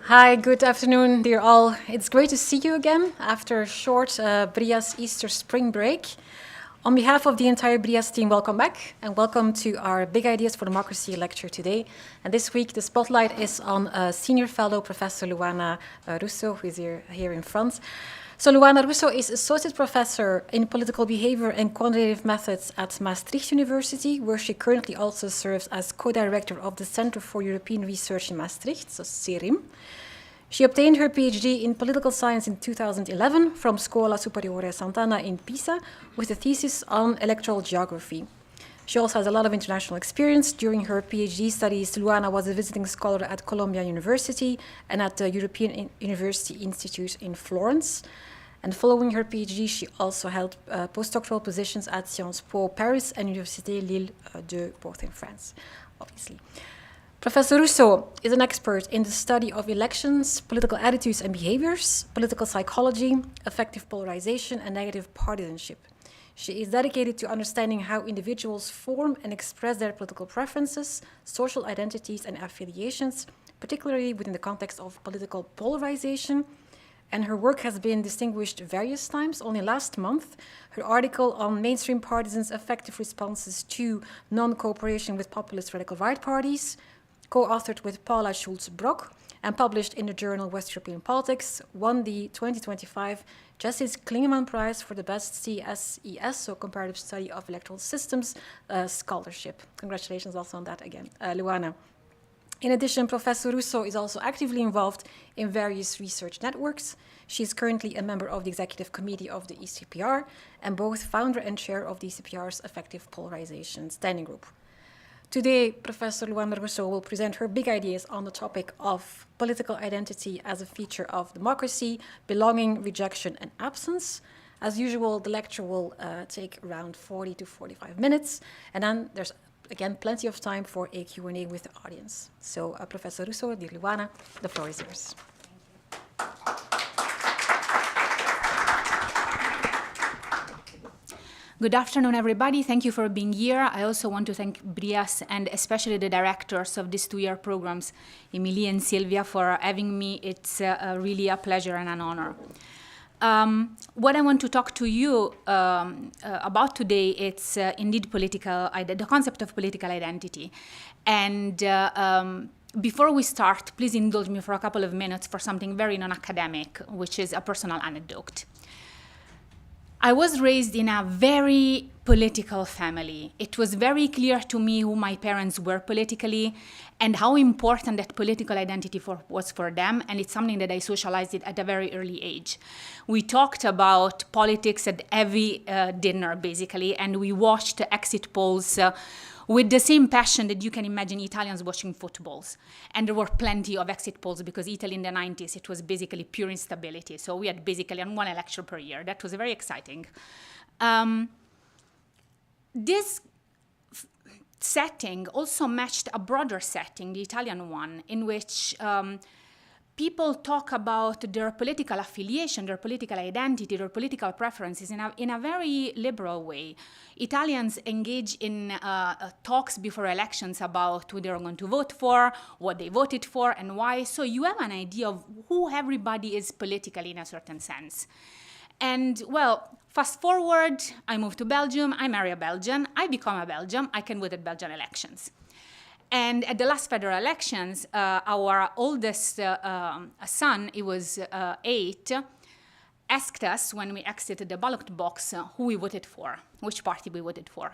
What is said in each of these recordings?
Hi, good afternoon, dear all. It's great to see you again after a short BRIAS Easter spring break. On behalf of the entire BRIAS team, welcome back and welcome to our Big Ideas for Democracy lecture today. And this week, the spotlight is on Senior Fellow Professor Luana Russo, who is here in front. So Luana Russo is Associate Professor in Political Behavior and Quantitative Methods at Maastricht University, where she currently also serves as co-director of the Center for European Research in Maastricht, so CERIM. She obtained her PhD in political science in 2011 from Scuola Superiore Sant'Anna in Pisa with a thesis on electoral geography. She also has a lot of international experience. During her PhD studies, Luana was a visiting scholar at Columbia University and at the European University Institute in Florence. And following her PhD, she also held postdoctoral positions at Sciences Po Paris and Université Lille 2, both in France, obviously. Professor Russo is an expert in the study of elections, political attitudes and behaviors, political psychology, effective polarization, and negative partisanship. She is dedicated to understanding how individuals form and express their political preferences, social identities, and affiliations, particularly within the context of political polarization. And her work has been distinguished various times. Only last month, her article on mainstream partisans' effective responses to non-cooperation with populist radical right parties, co-authored with Paula Schulz-Brock and published in the journal West European Politics, won the 2025 Justice Klingemann Prize for the best CSES, so Comparative Study of Electoral Systems, scholarship. Congratulations also on that again, Luana. In addition, Professor Russo is also actively involved in various research networks. She is currently a member of the executive committee of the ECPR and both founder and chair of the ECPR's Effective Polarization Standing Group. Today, Professor Luana Russo will present her big ideas on the topic of political identity as a feature of democracy, belonging, rejection, and absence. As usual, the lecture will take around 40 to 45 minutes, and then there's, again, plenty of time for a Q&A with the audience. So, Professor Russo, dear Luana, the floor is yours. Good afternoon, everybody. Thank you for being here. I also want to thank BRIAS and especially the directors of these two-year programs, Emilie and Silvia, for having me. It's really a pleasure and an honor. What I want to talk to you about today, it's indeed the concept of political identity. And before we start, please indulge me for a couple of minutes for something very non-academic, which is a personal anecdote. I was raised in a very political family. It was very clear to me who my parents were politically and how important that political identity was for them, and it's something that I socialized it at a very early age. We talked about politics at every dinner, basically, and we watched exit polls with the same passion that you can imagine Italians watching footballs. And there were plenty of exit polls because Italy in the 90s, it was basically pure instability. So we had basically one election per year. That was very exciting. This setting also matched a broader setting, the Italian one, in which people talk about their political affiliation, their political identity, their political preferences in a very liberal way. Italians engage in talks before elections about who they're going to vote for, what they voted for, and why. So you have an idea of who everybody is politically in a certain sense. And, well, fast forward, I moved to Belgium, I marry a Belgian, I become a Belgian, I can vote at Belgian elections. And at the last federal elections, our oldest son, he was 8, asked us when we exited the ballot box who we voted for, which party we voted for.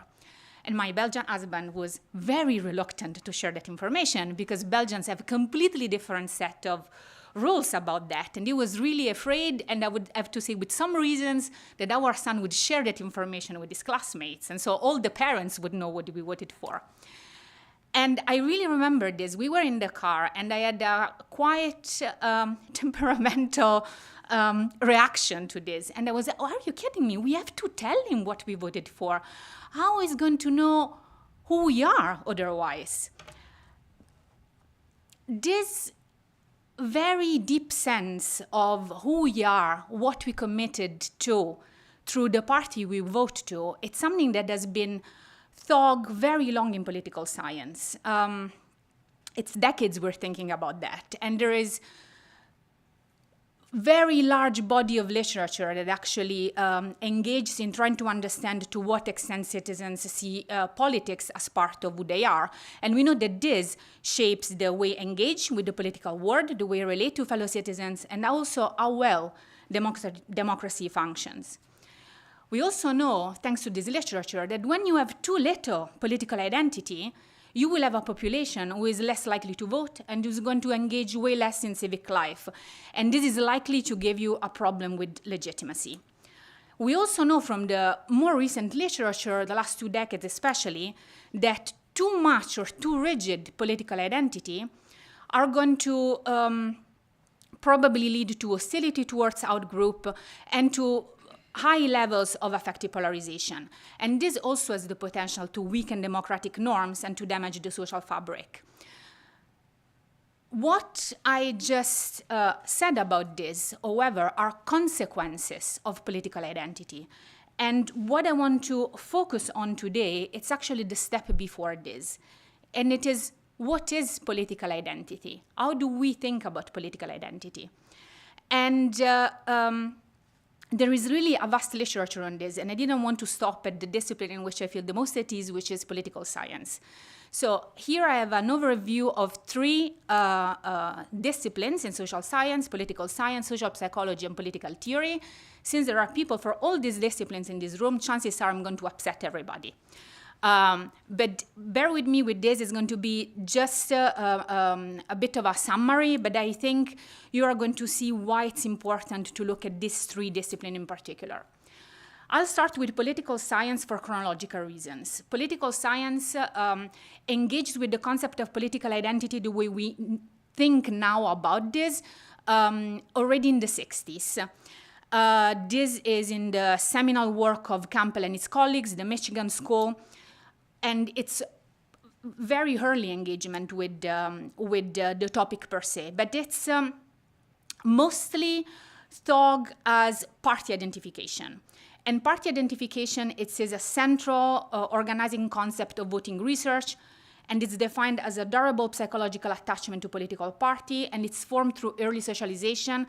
And my Belgian husband was very reluctant to share that information because Belgians have a completely different set of rules about that. And he was really afraid, and I would have to say with some reasons, that our son would share that information with his classmates. And so all the parents would know what we voted for. And I really remember this. We were in the car, and I had a quite temperamental reaction to this. And I was like, oh, are you kidding me? We have to tell him what we voted for. How is he going to know who we are otherwise? This very deep sense of who we are, what we committed to through the party we vote to, it's something that has been thought very long in political science. It's decades we're thinking about that. And there is very large body of literature that actually engages in trying to understand to what extent citizens see politics as part of who they are. And we know that this shapes the way they engage with the political world, the way they relate to fellow citizens, and also how well democracy functions. We also know, thanks to this literature, that when you have too little political identity, you will have a population who is less likely to vote and who's going to engage way less in civic life. And this is likely to give you a problem with legitimacy. We also know from the more recent literature, the last 2 decades especially, that too much or too rigid political identity are going to probably lead to hostility towards outgroup and to high levels of affective polarization. And this also has the potential to weaken democratic norms and to damage the social fabric. What I just said about this, however, are consequences of political identity. And what I want to focus on today, it's actually the step before this. And it is, what is political identity? How do we think about political identity? And there is really a vast literature on this, and I didn't want to stop at the discipline in which I feel the most at ease, which is political science. So here I have an overview of 3 disciplines in social science, political science, social psychology, and political theory. Since there are people for all these disciplines in this room, chances are I'm going to upset everybody. But bear with me with this. It's going to be just a bit of a summary, but I think you are going to see why it's important to look at these 3 disciplines in particular. I'll start with political science for chronological reasons. Political science engages with the concept of political identity the way we think now about this already in the 60s. This is in the seminal work of Campbell and his colleagues, the Michigan School, and it's very early engagement with the topic per se, but it's mostly thought as party identification. And party identification, it is a central organizing concept of voting research, and it's defined as a durable psychological attachment to political party, and it's formed through early socialization,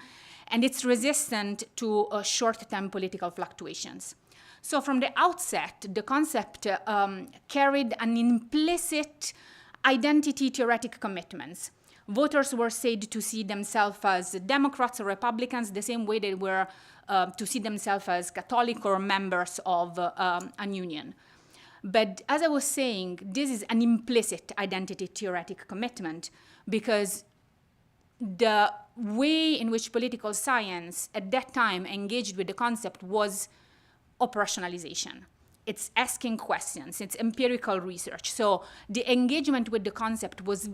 and it's resistant to short-term political fluctuations. So from the outset, the concept carried an implicit identity theoretic commitments. Voters were said to see themselves as Democrats or Republicans the same way they were to see themselves as Catholic or members of an union. But as I was saying, this is an implicit identity theoretic commitment because the way in which political science at that time engaged with the concept was operationalization. It's asking questions, it's empirical research. So the engagement with the concept was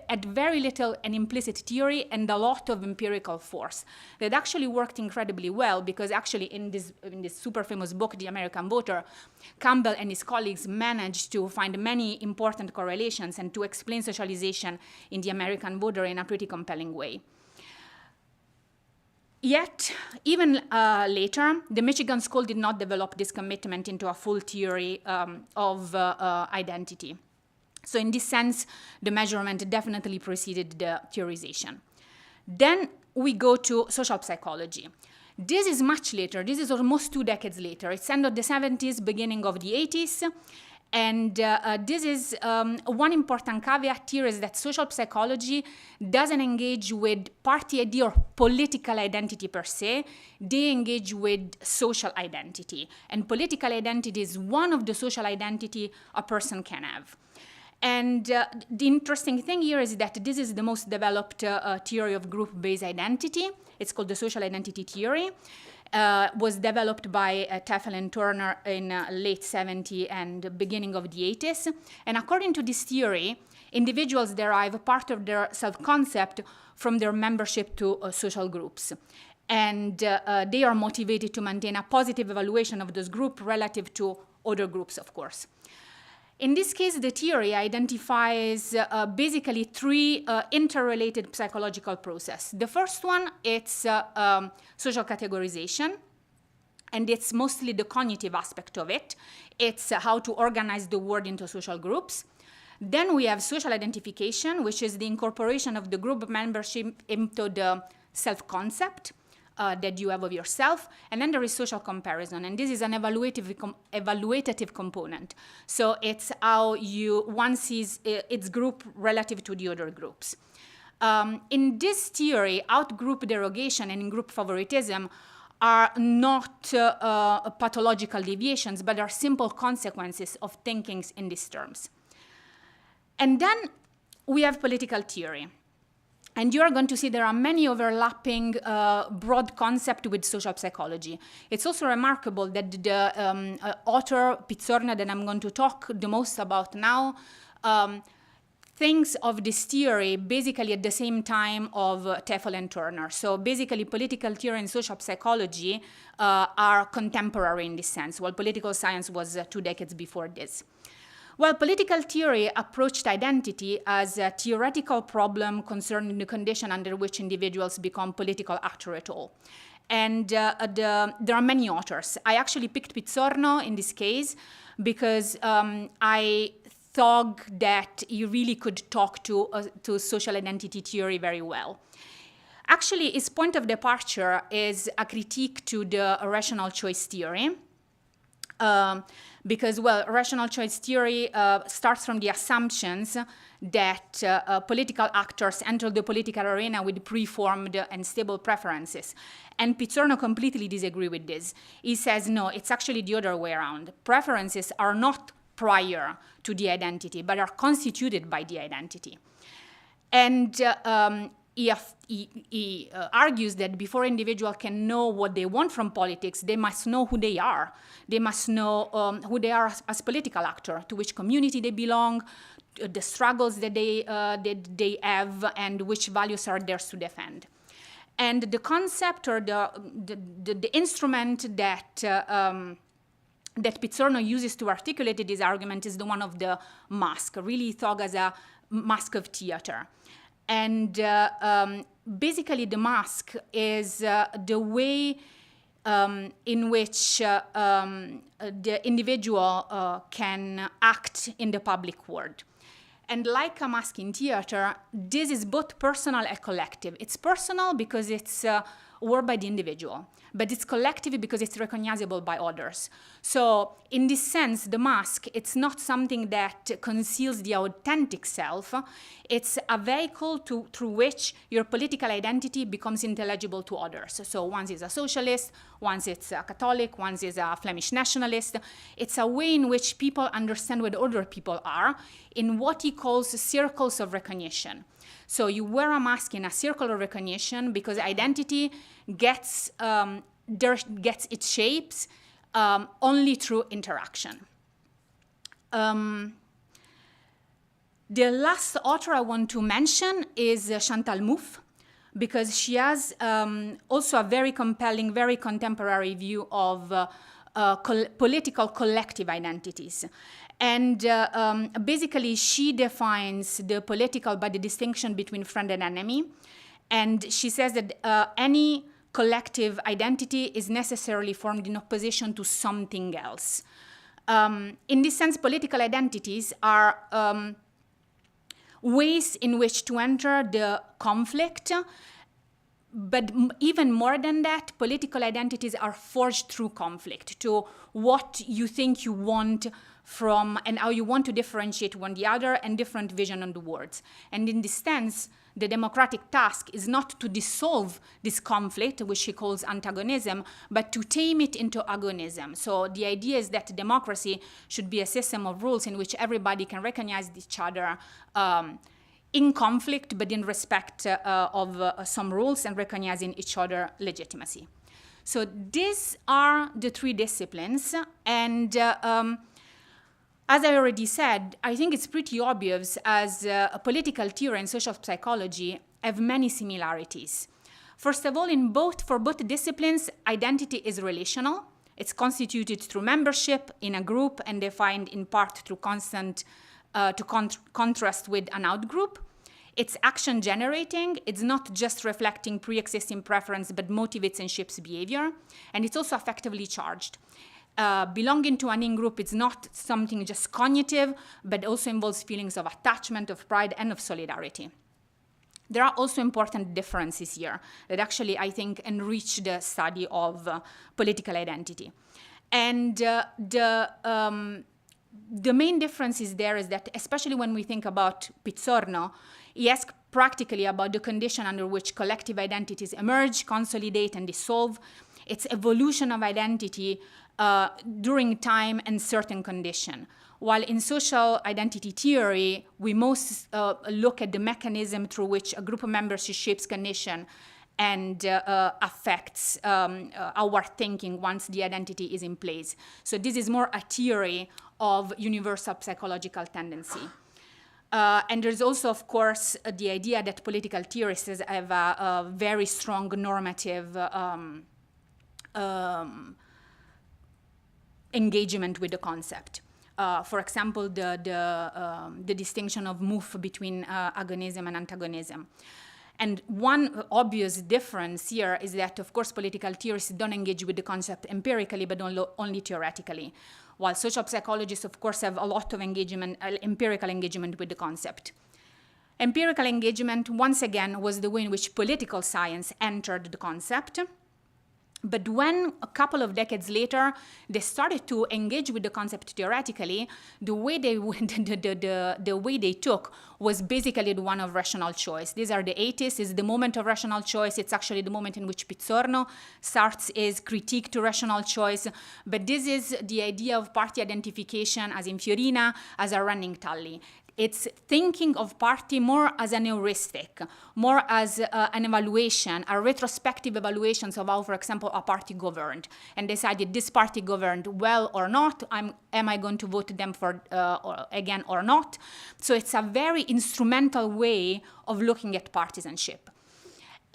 at very little an implicit theory and a lot of empirical force that actually worked incredibly well because actually in this super famous book, The American Voter, Campbell and his colleagues managed to find many important correlations and to explain socialization in the American voter in a pretty compelling way. Yet, even later, the Michigan School did not develop this commitment into a full theory of identity. So in this sense, the measurement definitely preceded the theorization. Then we go to social psychology. This is much later. This is almost 2 decades later. It's end of the 70s, beginning of the 80s. And this is one important caveat here is that social psychology doesn't engage with party idea or political identity per se. They engage with social identity. And political identity is one of the social identity a person can have. And the interesting thing here is that this is the most developed theory of group-based identity. It's called the social identity theory. Was developed by Teffel and Turner in late 70s and beginning of the 80s. And according to this theory, individuals derive part of their self-concept from their membership to social groups. And they are motivated to maintain a positive evaluation of those groups relative to other groups, of course. In this case, the theory identifies basically 3 interrelated psychological processes. The first one, it's social categorization, and it's mostly the cognitive aspect of it. It's how to organize the world into social groups. Then we have social identification, which is the incorporation of the group membership into the self-concept. that you have of yourself. And then there is social comparison, and this is an evaluative component. So it's how one sees its group relative to the other groups. In this theory, out-group derogation and in-group favoritism are not pathological deviations, but are simple consequences of thinking in these terms. And then we have political theory. And you're going to see there are many overlapping broad concepts with social psychology. It's also remarkable that the author, Pizzorno, that I'm going to talk the most about now, thinks of this theory basically at the same time of Teffel and Turner. So basically political theory and social psychology are contemporary in this sense, while political science was 2 decades before this. Well, political theory approached identity as a theoretical problem concerning the condition under which individuals become political actors at all. And there are many authors. I actually picked Pizzorno in this case because I thought that he really could talk to social identity theory very well. Actually, his point of departure is a critique to the rational choice theory. Because, well, rational choice theory starts from the assumptions that political actors enter the political arena with preformed and stable preferences. And Pizzorno completely disagrees with this. He says, no, it's actually the other way around. Preferences are not prior to the identity, but are constituted by the identity. And he argues that before individuals can know what they want from politics, they must know who they are. They must know who they are as political actor, to which community they belong, the struggles that they have, and which values are theirs to defend. And the concept or the instrument that Pizzorno uses to articulate this argument is the one of the mask, really thought as a mask of theater. And basically the mask is the way in which the individual can act in the public world. And like a mask in theater, this is both personal and collective. It's personal because it's worn by the individual, but it's collective because it's recognizable by others. So in this sense, the mask, it's not something that conceals the authentic self. It's a vehicle through which your political identity becomes intelligible to others. So once it's a socialist, once it's a Catholic, once it's a Flemish nationalist. It's a way in which people understand what other people are in what he calls circles of recognition. So you wear a mask in a circle of recognition because identity gets its shapes only through interaction. The last author I want to mention is Chantal Mouffe, because she has also a very compelling, very contemporary view of political collective identities. And basically, she defines the political by the distinction between friend and enemy. And she says that any collective identity is necessarily formed in opposition to something else. In this sense, political identities are ways in which to enter the conflict. But even more than that, political identities are forged through conflict, to what you think you want from and how you want to differentiate one the other and different vision on the words. And in this sense, the democratic task is not to dissolve this conflict, which he calls antagonism, but to tame it into agonism. So the idea is that democracy should be a system of rules in which everybody can recognize each other in conflict, but in respect of some rules and recognizing each other legitimacy. So these are the three disciplines. And as I already said, I think it's pretty obvious as political theory and social psychology have many similarities. First of all, for both disciplines, identity is relational. It's constituted through membership in a group and defined in part through contrast with an outgroup. It's action generating. It's not just reflecting pre-existing preference, but motivates and shapes behavior. And it's also affectively charged. Belonging to an in-group is not something just cognitive, but also involves feelings of attachment, of pride, and of solidarity. There are also important differences here that actually, I think, enrich the study of political identity. And the main difference is there is that, especially when we think about Pizzorno, he asks practically about the condition under which collective identities emerge, consolidate, and dissolve. It's evolution of identity during time and certain condition. While in social identity theory, we most look at the mechanism through which a group of members shapes condition and affects our thinking once the identity is in place. So this is more a theory of universal psychological tendency. And there's also, of course, the idea that political theorists have a very strong normative engagement with the concept. For example, the distinction of MOOF between agonism and antagonism. And one obvious difference here is that, of course, political theorists don't engage with the concept empirically, but only theoretically, while social psychologists, of course, have a lot of engagement, empirical engagement with the concept. Empirical engagement, once again, was the way in which political science entered the concept. But when, a couple of decades later, they started to engage with the concept theoretically, the way they took was basically the one of rational choice. These are the 80s, it's the moment of rational choice. It's actually the moment in which Pizzorno starts his critique to rational choice. But this is the idea of party identification, as in Fiorina, as a running tally. It's thinking of party more as an heuristic, more as an evaluation, a retrospective evaluations of how, for example, a party governed, and decided this party governed well or not. Am I going to vote them for again or not? So it's a very instrumental way of looking at partisanship.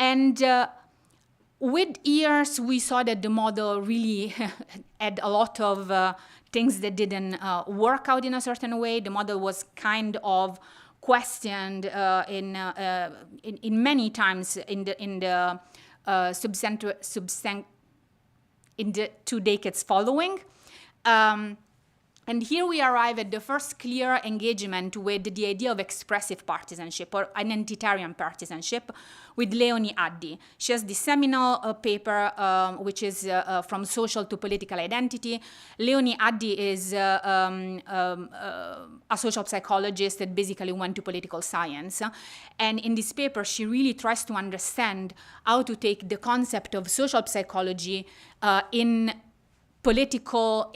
And with years, we saw that the model really had a lot of things that didn't work out in a certain way. The model was kind of questioned in many times in the 2 decades following. And here we arrive at the first clear engagement with the idea of expressive partisanship or identitarian partisanship with Leonie Addy. She has this seminal paper, which is From Social to Political Identity. Leonie Addy is a social psychologist that basically went to political science. And in this paper, she really tries to understand how to take the concept of social psychology in political,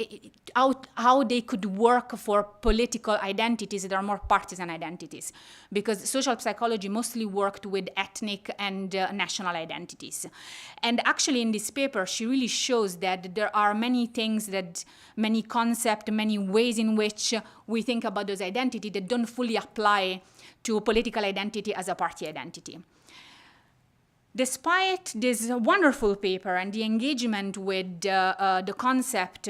how they could work for political identities that are more partisan identities, because social psychology mostly worked with ethnic and national identities. And actually in this paper, she really shows that there are many things many concepts, many ways in which we think about those identities that don't fully apply to political identity as a party identity. Despite this wonderful paper and the engagement with the concept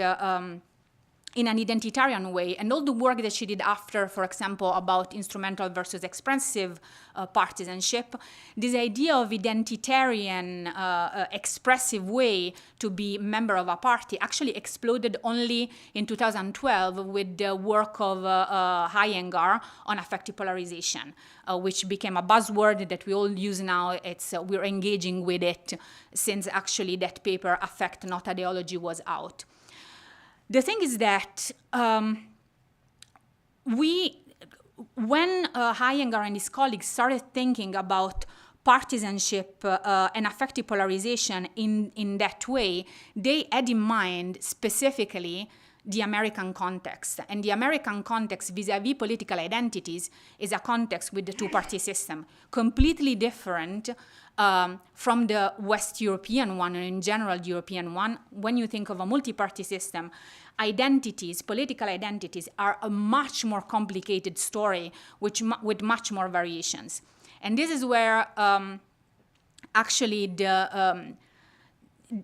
in an identitarian way, and all the work that she did after, for example, about instrumental versus expressive partisanship, this idea of identitarian expressive way to be member of a party actually exploded only in 2012 with the work of Iyengar on affective polarization, which became a buzzword that we all use now. We're engaging with it since actually that paper, Affect Not Ideology, was out. The thing is that when Iyengar and his colleagues started thinking about partisanship and affective polarization in that way, they had in mind specifically the American context. And the American context vis-a-vis political identities is a context with the two-party system, completely different from the West European one, and in general the European one. When you think of a multi-party system, identities, political identities, are a much more complicated story with much more variations. And this is where actually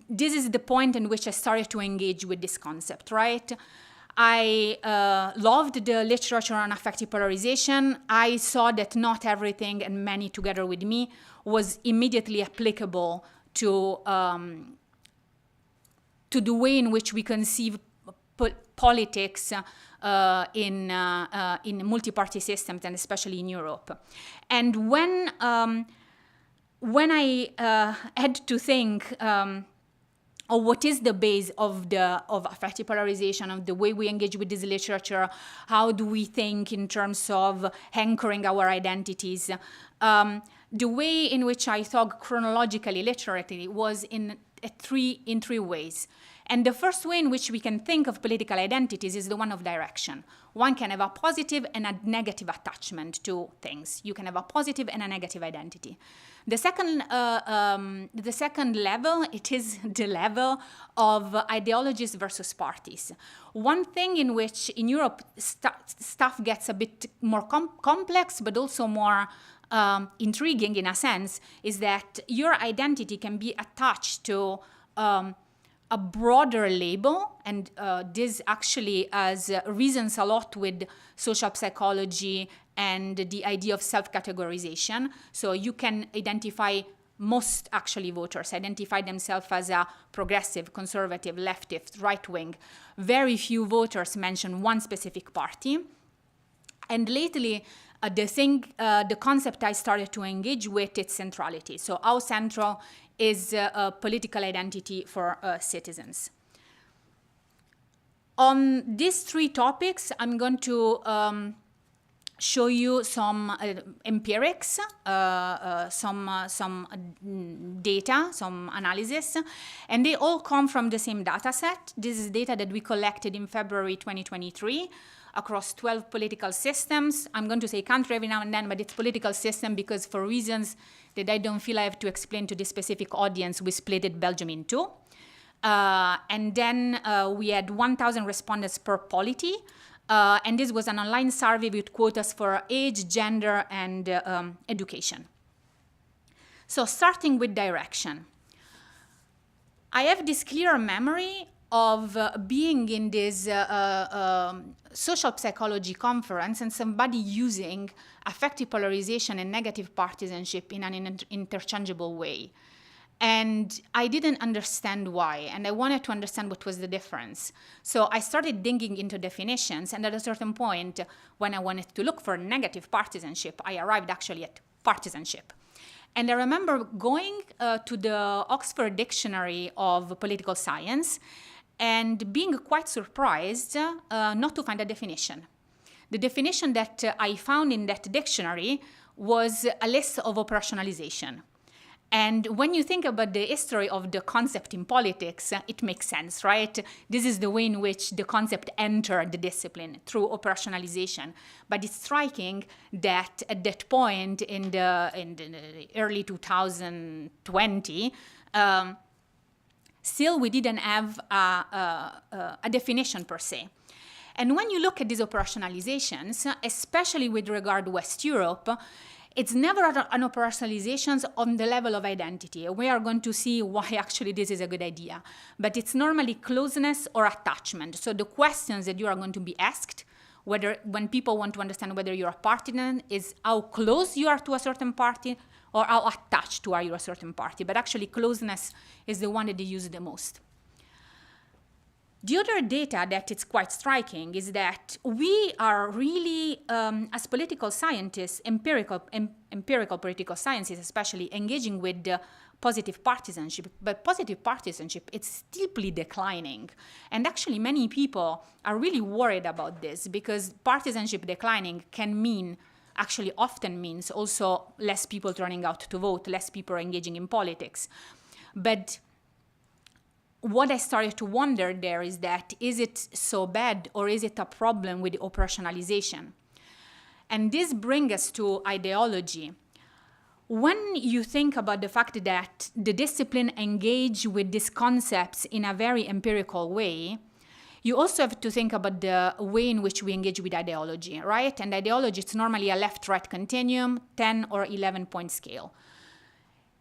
this is the point in which I started to engage with this concept, right? I loved the literature on affective polarization. I saw that not everything, and many together with me, was immediately applicable to the way in which we conceive politics in multi-party systems, and especially in Europe. And when I had to think or what is the base of affective polarization, of the way we engage with this literature, how do we think in terms of anchoring our identities, the way in which I thought chronologically, literally, was in three ways. And the first way in which we can think of political identities is the one of direction. One can have a positive and a negative attachment to things. You can have a positive and a negative identity. The second level, it is the level of ideologies versus parties. One thing in which in Europe stuff gets a bit more complex, but also more intriguing in a sense, is that your identity can be attached to a broader label, and this actually has reasons a lot with social psychology and the idea of self-categorization. So you can identify, most actually voters identify themselves as a progressive, conservative, leftist, right-wing. Very few voters mention one specific party. And lately, the concept I started to engage with, its centrality. So how central is a political identity for citizens. On these three topics, I'm going to show you some empirics, some data, some analysis, and they all come from the same data set. This is data that we collected in February 2023 across 12 political systems. I'm going to say country every now and then, but it's political system because for reasons that I don't feel I have to explain to this specific audience, we split it Belgium in two. And then we had 1,000 respondents per polity. And this was an online survey with quotas for age, gender, and education. So starting with direction. I have this clear memory of being in this social psychology conference and somebody using affective polarization and negative partisanship in an interchangeable way. And I didn't understand why, and I wanted to understand what was the difference. So I started digging into definitions, and at a certain point, when I wanted to look for negative partisanship, I arrived actually at partisanship. And I remember going to the Oxford Dictionary of Political Science and being quite surprised not to find a definition. The definition that I found in that dictionary was a list of operationalization. And when you think about the history of the concept in politics, it makes sense, right? This is the way in which the concept entered the discipline, through operationalization. But it's striking that at that point in the early 2020, still we didn't have a definition per se. And when you look at these operationalizations, especially with regard to West Europe, it's never an operationalization on the level of identity. We are going to see why actually this is a good idea. But it's normally closeness or attachment. So the questions that you are going to be asked, whether when people want to understand whether you're a partisan, is how close you are to a certain party or how attached to are you a certain party. But actually closeness is the one that they use the most. The other data that it's quite striking is that we are really, as political scientists, empirical political sciences especially, engaging with positive partisanship. But positive partisanship, it's steeply declining. And actually many people are really worried about this because partisanship declining can mean, actually often means also less people turning out to vote, less people engaging in politics. But what I started to wonder there is that, is it so bad or is it a problem with the operationalization? And this brings us to ideology. When you think about the fact that the discipline engage with these concepts in a very empirical way, you also have to think about the way in which we engage with ideology, right? And ideology is normally a left-right continuum, 10 or 11-point scale,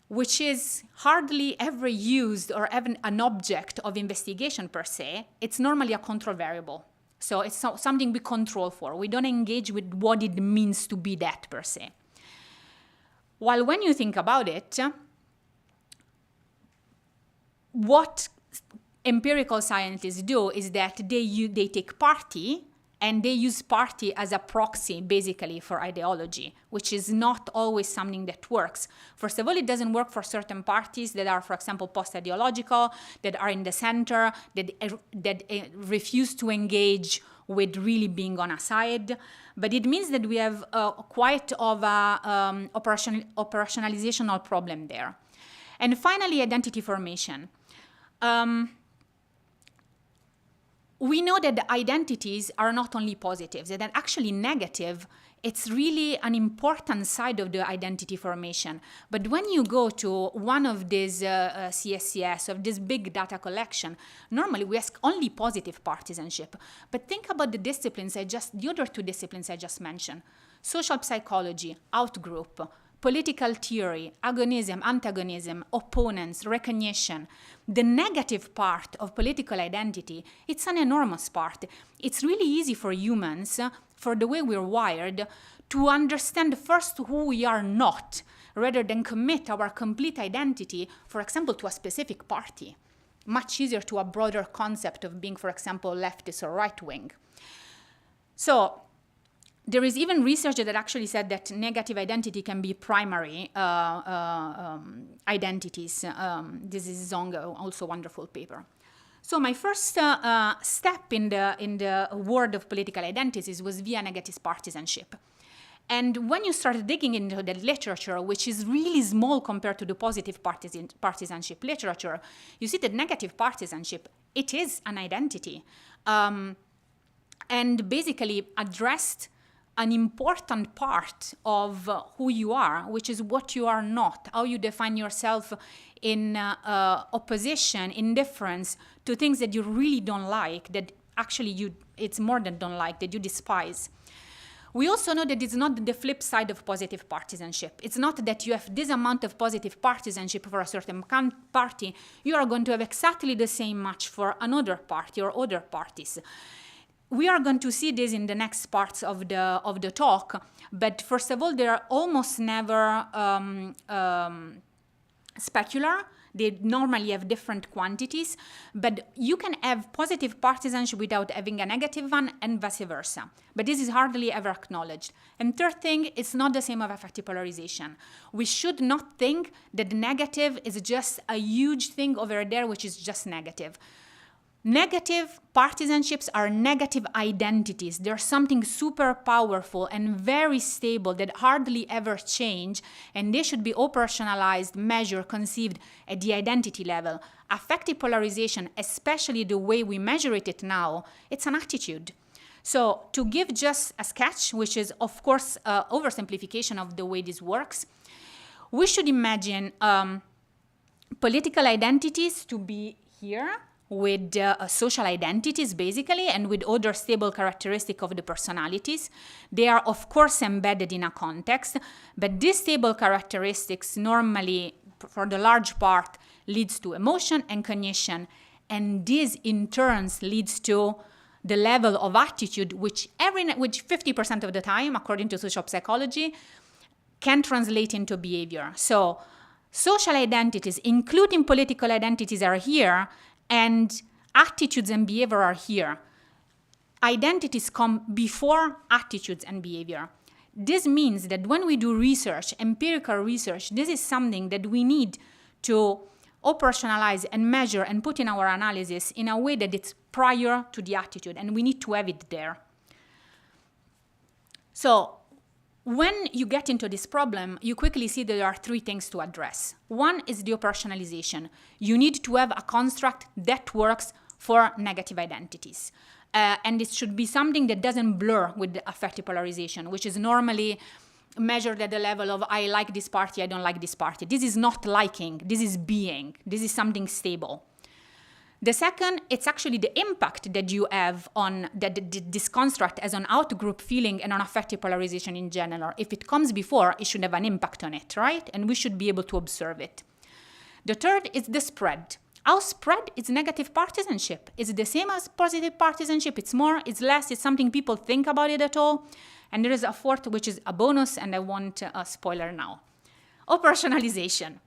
which is hardly ever used or even an object of investigation per se. It's normally a control variable. So it's something we control for. We don't engage with what it means to be that per se. While when you think about it, what empirical scientists do is that they take party And they use party as a proxy, basically, for ideology, which is not always something that works. First of all, it doesn't work for certain parties that are, for example, post-ideological, that are in the center, that refuse to engage with really being on a side. But it means that we have quite of a operationalizational problem there. And finally, identity formation. We know that the identities are not only positives, that actually negative, it's really an important side of the identity formation. But when you go to one of these CSCS, of this big data collection, normally we ask only positive partisanship. But think about the disciplines the other two disciplines I just mentioned. Social psychology, outgroup, political theory, agonism, antagonism, opponents, recognition. The negative part of political identity, it's an enormous part. It's really easy for humans, for the way we're wired, to understand first who we are not, rather than commit our complete identity, for example, to a specific party. Much easier to a broader concept of being, for example, leftist or right-wing. So, there is even research that actually said that negative identity can be primary identities. This is Zongo, also a wonderful paper. So my first step in the world of political identities was via negative partisanship. And when you start digging into the literature, which is really small compared to the positive partisanship literature, you see that negative partisanship, it is an identity. And basically addressed an important part of who you are, which is what you are not, how you define yourself in opposition, indifference to things that you really don't like, that actually it's more than don't like, that you despise. We also know that it's not the flip side of positive partisanship. It's not that you have this amount of positive partisanship for a certain party, you are going to have exactly the same much for another party or other parties. We are going to see this in the next parts of the talk, but first of all, they are almost never specular. They normally have different quantities, but you can have positive partisanship without having a negative one and vice versa. But this is hardly ever acknowledged. And third thing, it's not the same of affective polarization. We should not think that the negative is just a huge thing over there, which is just negative. Negative partisanships are negative identities. They're something super powerful and very stable that hardly ever change, and they should be operationalized, measured, conceived at the identity level. Affective polarization, especially the way we measure it now, it's an attitude. So to give just a sketch, which is of course oversimplification of the way this works, we should imagine political identities to be here, with social identities, basically, and with other stable characteristics of the personalities. They are, of course, embedded in a context, but these stable characteristics normally, for the large part, leads to emotion and cognition, and this, in turn, leads to the level of attitude, which 50% of the time, according to social psychology, can translate into behavior. So, social identities, including political identities, are here, and attitudes and behavior are here. Identities come before attitudes and behavior. This means that when we do research, empirical research, this is something that we need to operationalize and measure and put in our analysis in a way that it's prior to the attitude, and we need to have it there. So, when you get into this problem, you quickly see that there are three things to address. One is the operationalization. You need to have a construct that works for negative identities. And it should be something that doesn't blur with the affective polarization, which is normally measured at the level of I like this party, I don't like this party. This is not liking, this is being. This is something stable. The second, it's actually the impact that you have on this construct as an outgroup feeling and on affective polarization in general. If it comes before, it should have an impact on it, right? And we should be able to observe it. The third is the spread. Our spread is negative partisanship. Is it the same as positive partisanship? It's more, it's less, it's something people think about it at all. And there is a fourth, which is a bonus, and I won't spoiler now. Operationalization.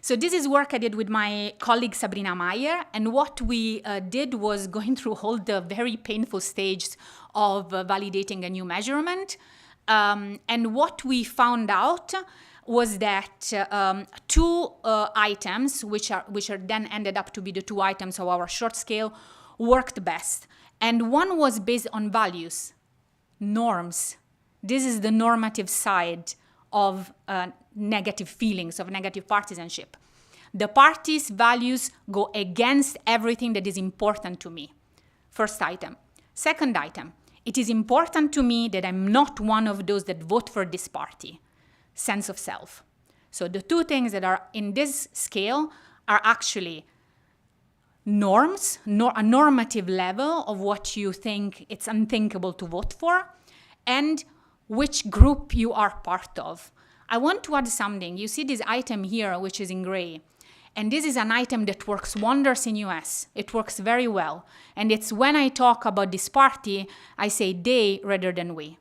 So this is work I did with my colleague Sabrina Meyer, and what we did was going through all the very painful stages of validating a new measurement. And what we found out was that two items, which are then ended up to be the two items of our short scale, worked best. And one was based on values, norms. This is the normative side of negative feelings, of negative partisanship. The party's values go against everything that is important to me. First item. Second item, it is important to me that I'm not one of those that vote for this party. Sense of self. So the two things that are in this scale are actually norms, a normative level of what you think it's unthinkable to vote for, and which group you are part of. I want to add something. You see this item here, which is in gray. And this is an item that works wonders in US. It works very well. And it's when I talk about this party, I say they rather than we.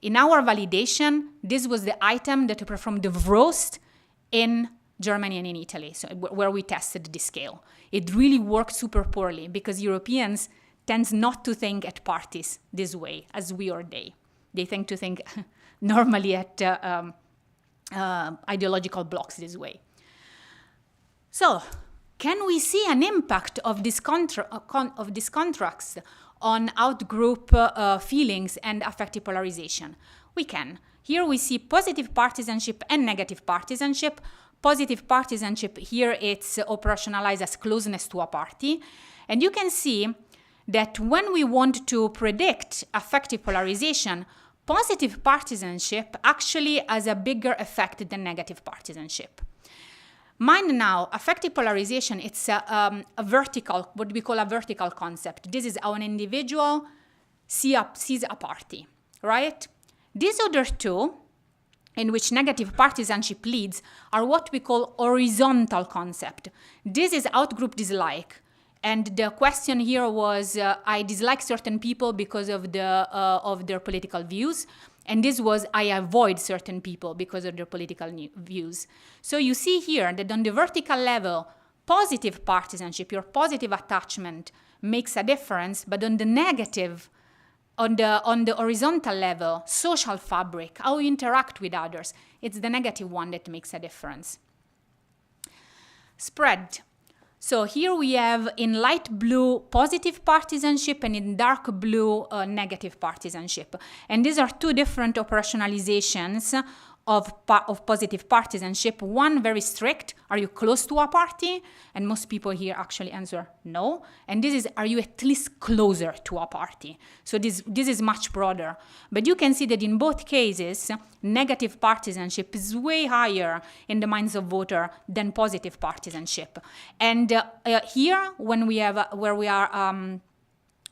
In our validation, this was the item that performed the worst in Germany and in Italy, so where we tested this scale. It really worked super poorly because Europeans tend not to think at parties this way, as we or they. They tend to think normally at ideological blocks this way. So, can we see an impact of this contrast on outgroup feelings and affective polarization? We can. Here we see positive partisanship and negative partisanship. Positive partisanship, here it's operationalized as closeness to a party. And you can see that when we want to predict affective polarization, positive partisanship actually has a bigger effect than negative partisanship. Mind now, affective polarization, it's a vertical, what we call a vertical concept. This is how an individual sees a party, right? These other two, in which negative partisanship leads, are what we call horizontal concept. This is outgroup dislike. And the question here was, I dislike certain people because of their political views. And this was, I avoid certain people because of their political views. So you see here that on the vertical level, positive partisanship, your positive attachment makes a difference, but on the negative, on the horizontal level, social fabric, how you interact with others, it's the negative one that makes a difference. Spread. So here we have in light blue positive partisanship and in dark blue negative partisanship. And these are two different operationalizations of positive partisanship. One very strict, are you close to a party? And most people here actually answer no. And this is, are you at least closer to a party? So this is much broader. But you can see that in both cases, negative partisanship is way higher in the minds of voter than positive partisanship. And here, when we have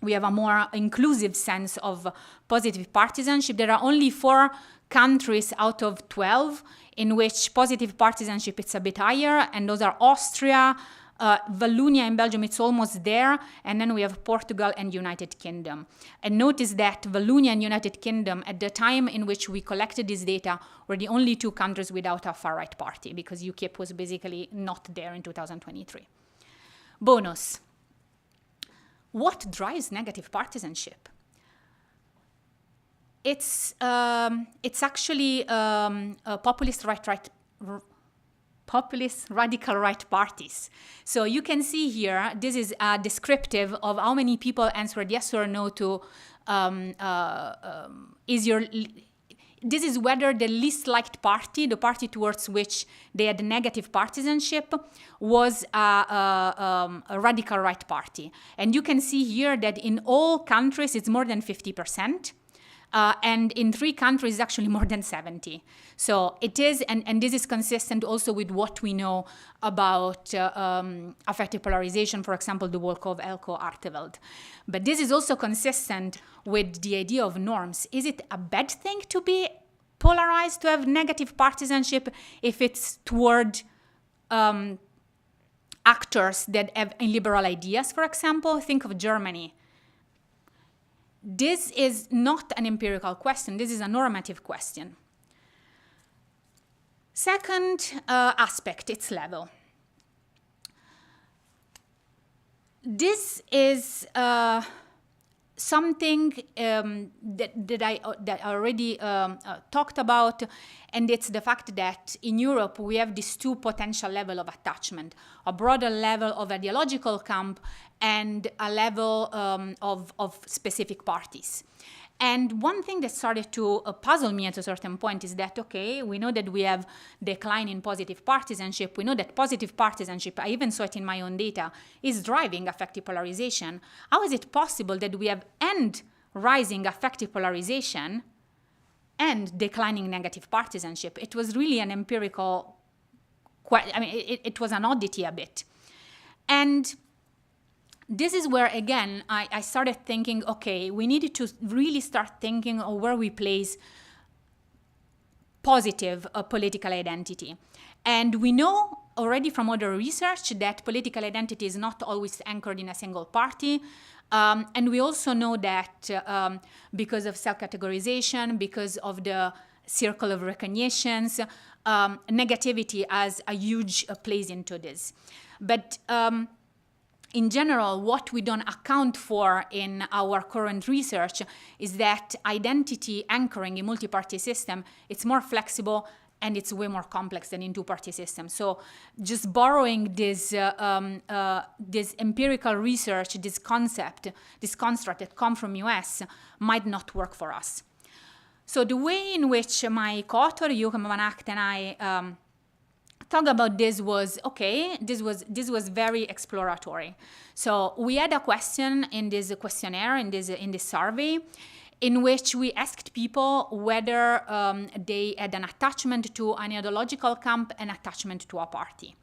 we have a more inclusive sense of positive partisanship. There are only 4 countries out of 12 in which positive partisanship is a bit higher, and those are Austria, Wallonia in Belgium, it's almost there, and then we have Portugal and United Kingdom. And notice that Wallonia and United Kingdom, at the time in which we collected this data, were the only 2 countries without a far-right party, because UKIP was basically not there in 2023. Bonus. What drives negative partisanship? It's actually populist radical right parties. So you can see here, this is descriptive of how many people answered yes or no to this is whether the least liked party, the party towards which they had negative partisanship, was a radical right party. And you can see here that in all countries, it's more than 50%. And in 3 countries, it's actually more than 70. So it is, and this is consistent also with what we know about affective polarization, for example, the work of Elko Arteveld. But this is also consistent with the idea of norms. Is it a bad thing to be polarized, to have negative partisanship, if it's toward actors that have illiberal ideas, for example? Think of Germany. This is not an empirical question. This is a normative question. Second aspect, its level. this is something that I already talked about, and it's the fact that in Europe we have these two potential levels of attachment, a broader level of ideological camp and a level of specific parties. And one thing that started to puzzle me at a certain point is that, okay, we know that we have decline in positive partisanship. We know that positive partisanship, I even saw it in my own data, is driving affective polarization. How is it possible that we have rising affective polarization and declining negative partisanship? It was really an empirical, it was an oddity a bit. And this is where, again, I started thinking, okay, we needed to really start thinking of where we place positive political identity. And we know already from other research that political identity is not always anchored in a single party. And we also know that because of self-categorization, because of the circle of recognitions, negativity has a huge place into this. But in general, what we don't account for in our current research is that identity anchoring in multi-party system, it's more flexible and it's way more complex than in two-party systems. So just borrowing this empirical research, this concept, this construct that come from US might not work for us. So the way in which my co-author, Joachim van Acht, and I talk about this was, okay, this was very exploratory. So we had a question in this questionnaire, in this survey, in which we asked people whether they had an attachment to an ideological camp and attachment to a party.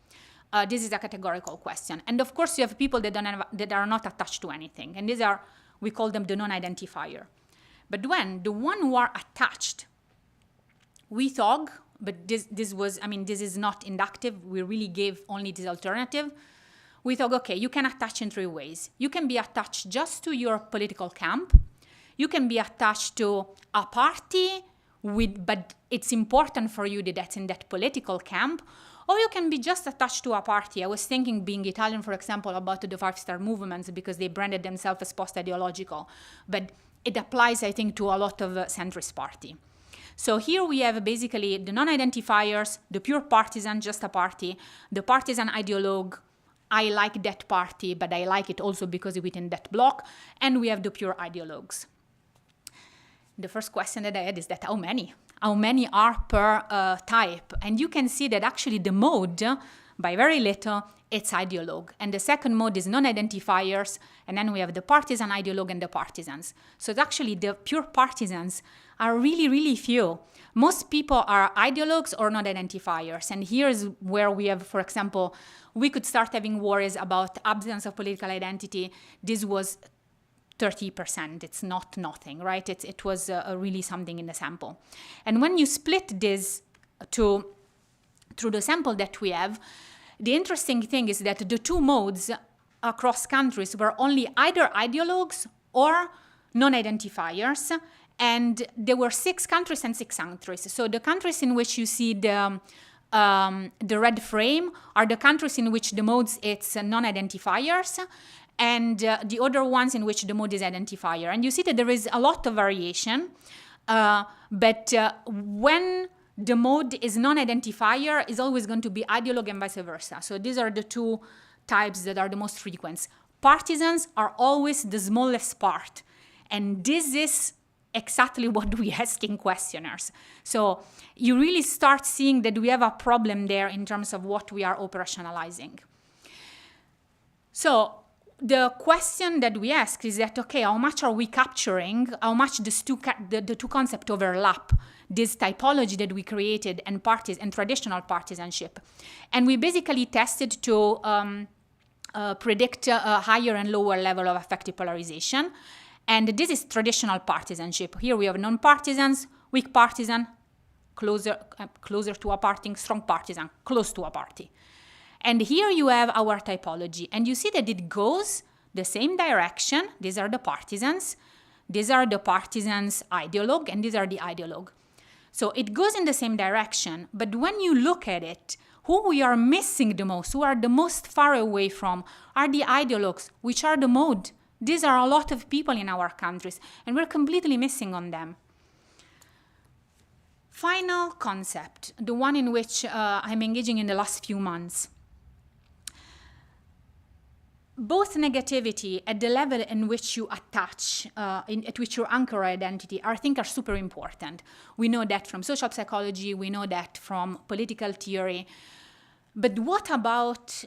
This is a categorical question. And of course, you have people that are not attached to anything. And these are, we call them the non-identifier. But when the one who are attached, we thought, but this is not inductive. We really gave only this alternative. We thought, okay, you can attach in three ways. You can be attached just to your political camp. You can be attached to a party, but it's important for you that that's in that political camp. Or you can be just attached to a party. I was thinking, being Italian, for example, about the five-star movements because they branded themselves as post-ideological. But it applies, I think, to a lot of centrist party. So here we have basically the non-identifiers, the pure partisan, just a party, the partisan ideologue, I like that party, but I like it also because it's within that block, and we have the pure ideologues. The first question that I had is that how many? How many are per type? And you can see that actually the mode, by very little, it's ideologue. And the second mode is non-identifiers, and then we have the partisan ideologue and the partisans. So it's actually the pure partisans are really, really few. Most people are ideologues or non-identifiers. And here's where we have, for example, we could start having worries about absence of political identity. This was 30%. It's not nothing, right? It was really something in the sample. And when you split this through the sample that we have, the interesting thing is that the two modes across countries were only either ideologues or non-identifiers, and there were 6 countries and 6 countries. So the countries in which you see the red frame are the countries in which the modes it's non-identifiers, and the other ones in which the mode is identifier. And you see that there is a lot of variation, but when the mode is non-identifier, is always going to be ideologue and vice versa. So these are the two types that are the most frequent. Partisans are always the smallest part. And this is exactly what we ask in questionnaires. So you really start seeing that we have a problem there in terms of what we are operationalizing. So the question that we ask is that, okay, how much are we capturing? How much the two concepts overlap? This typology that we created and parties and traditional partisanship. And we basically tested to predict a higher and lower level of affective polarization. And this is traditional partisanship. Here we have non-partisans, weak partisan, closer to a party, strong partisan, close to a party. And here you have our typology. And you see that it goes the same direction. These are the partisans. These are the partisans' ideologue, and these are the ideologue. So it goes in the same direction. But when you look at it, who we are missing the most, who are the most far away from, are the ideologues, which are the mode. These are a lot of people in our countries, and we're completely missing on them. Final concept, the one in which I'm engaging in the last few months. Both negativity at the level in which you attach, at which you anchor identity, I think are super important. We know that from social psychology, we know that from political theory. But what about,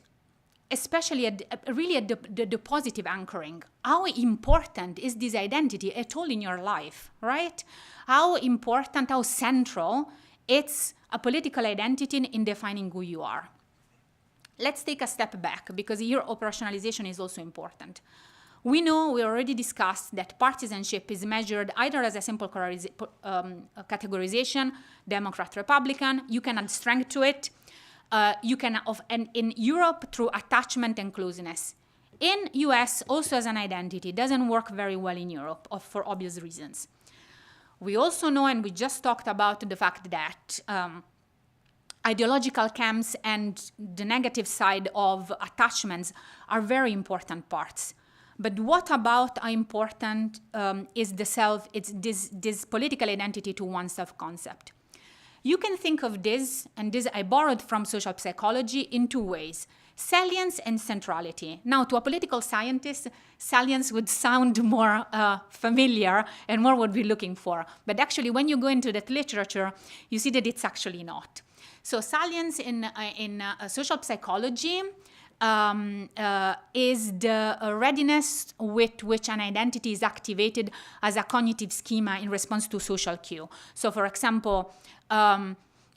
especially at the positive anchoring? How important is this identity at all in your life, right? How important, how central it's a political identity in defining who you are. Let's take a step back, because here operationalization is also important. We already discussed that partisanship is measured either as a simple categorization, Democrat, Republican, you can add strength to it, and in Europe through attachment and closeness. In US, also as an identity, it doesn't work very well in Europe for obvious reasons. We also know, and we just talked about the fact that ideological camps and the negative side of attachments are very important parts. But what about how important is the self, it's this political identity to one's self-concept? You can think of this, and this I borrowed from social psychology, in two ways: salience and centrality. Now, to a political scientist, salience would sound more familiar and more what we're looking for. But actually, when you go into that literature, you see that it's actually not. So salience in social psychology is the readiness with which an identity is activated as a cognitive schema in response to social cue. So, for example,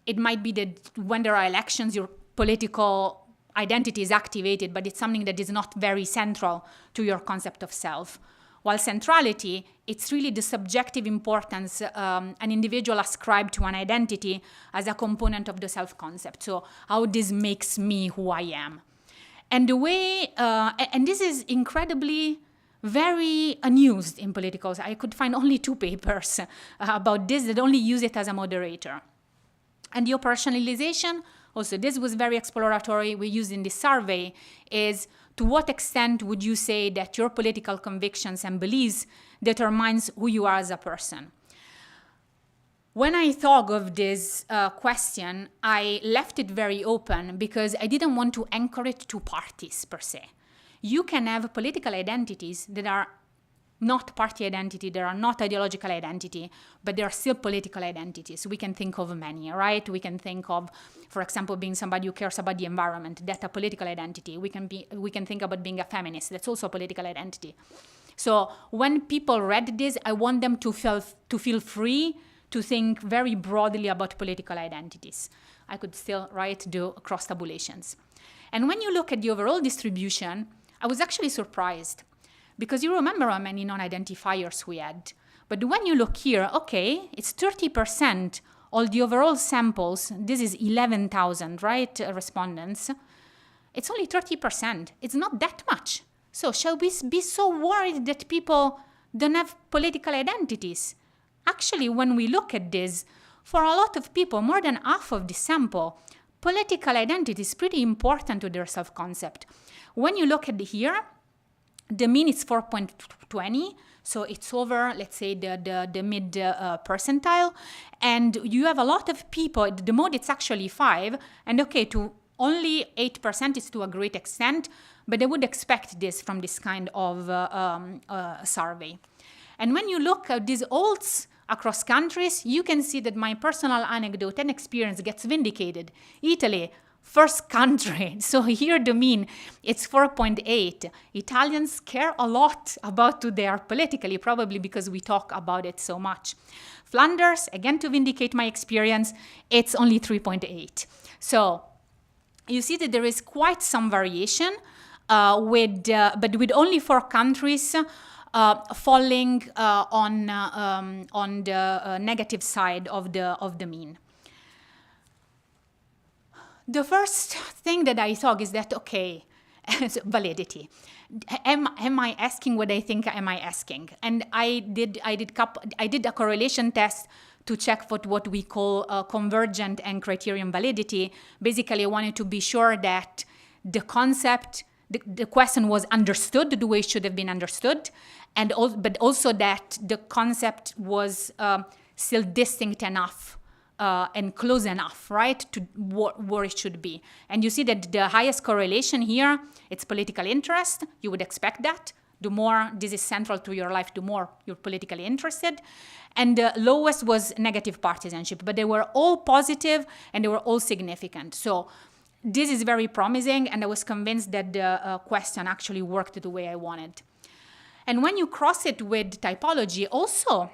it might be that when there are elections, your political identity is activated, but it's something that is not very central to your concept of self. While centrality, it's really the subjective importance an individual ascribed to an identity as a component of the self-concept. So how this makes me who I am. And the way, and this is incredibly very unused in politicals. I could find only 2 papers about this that only use it as a moderator. And the operationalization, also this was very exploratory, we used in this survey, is to what extent would you say that your political convictions and beliefs determines who you are as a person? When I thought of this question, I left it very open because I didn't want to anchor it to parties per se. You can have political identities that are not party identity, they are not ideological identity, but they are still political identities. We can think of many, right? We can think of, for example, being somebody who cares about the environment, that's a political identity. We can think about being a feminist, that's also a political identity. So when people read this, I want them to feel free to think very broadly about political identities. I could still, do cross tabulations. And when you look at the overall distribution, I was actually surprised because you remember how many non-identifiers we had. But when you look here, okay, it's 30% of the overall samples. This is 11,000, respondents. It's only 30%. It's not that much. So shall we be so worried that people don't have political identities? Actually, when we look at this, for a lot of people, more than half of the sample, political identity is pretty important to their self-concept. When you look at here, the mean is 4.20, so it's over, let's say, the mid percentile. And you have a lot of people, the mode it's actually 5, and okay, to only 8% is to a great extent, but I would expect this from this kind of survey. And when you look at these odds across countries, you can see that my personal anecdote and experience gets vindicated. Italy, first country. So here the mean, it's 4.8. Italians care a lot about who they are politically, probably because we talk about it so much. Flanders, again to vindicate my experience, it's only 3.8. So you see that there is quite some variation, but with only 4 countries falling on the negative side of the mean. The first thing that I thought is that, okay, validity. Am I asking what I think am I asking? And I did a correlation test to check for what we call convergent and criterion validity. Basically, I wanted to be sure that the concept, the question was understood the way it should have been understood, but also that the concept was still distinct enough and close enough, right, to where it should be. And you see that the highest correlation here, it's political interest. You would expect that. The more this is central to your life, the more you're politically interested. And the lowest was negative partisanship, but they were all positive and they were all significant. So this is very promising, and I was convinced that the question actually worked the way I wanted. And when you cross it with typology, also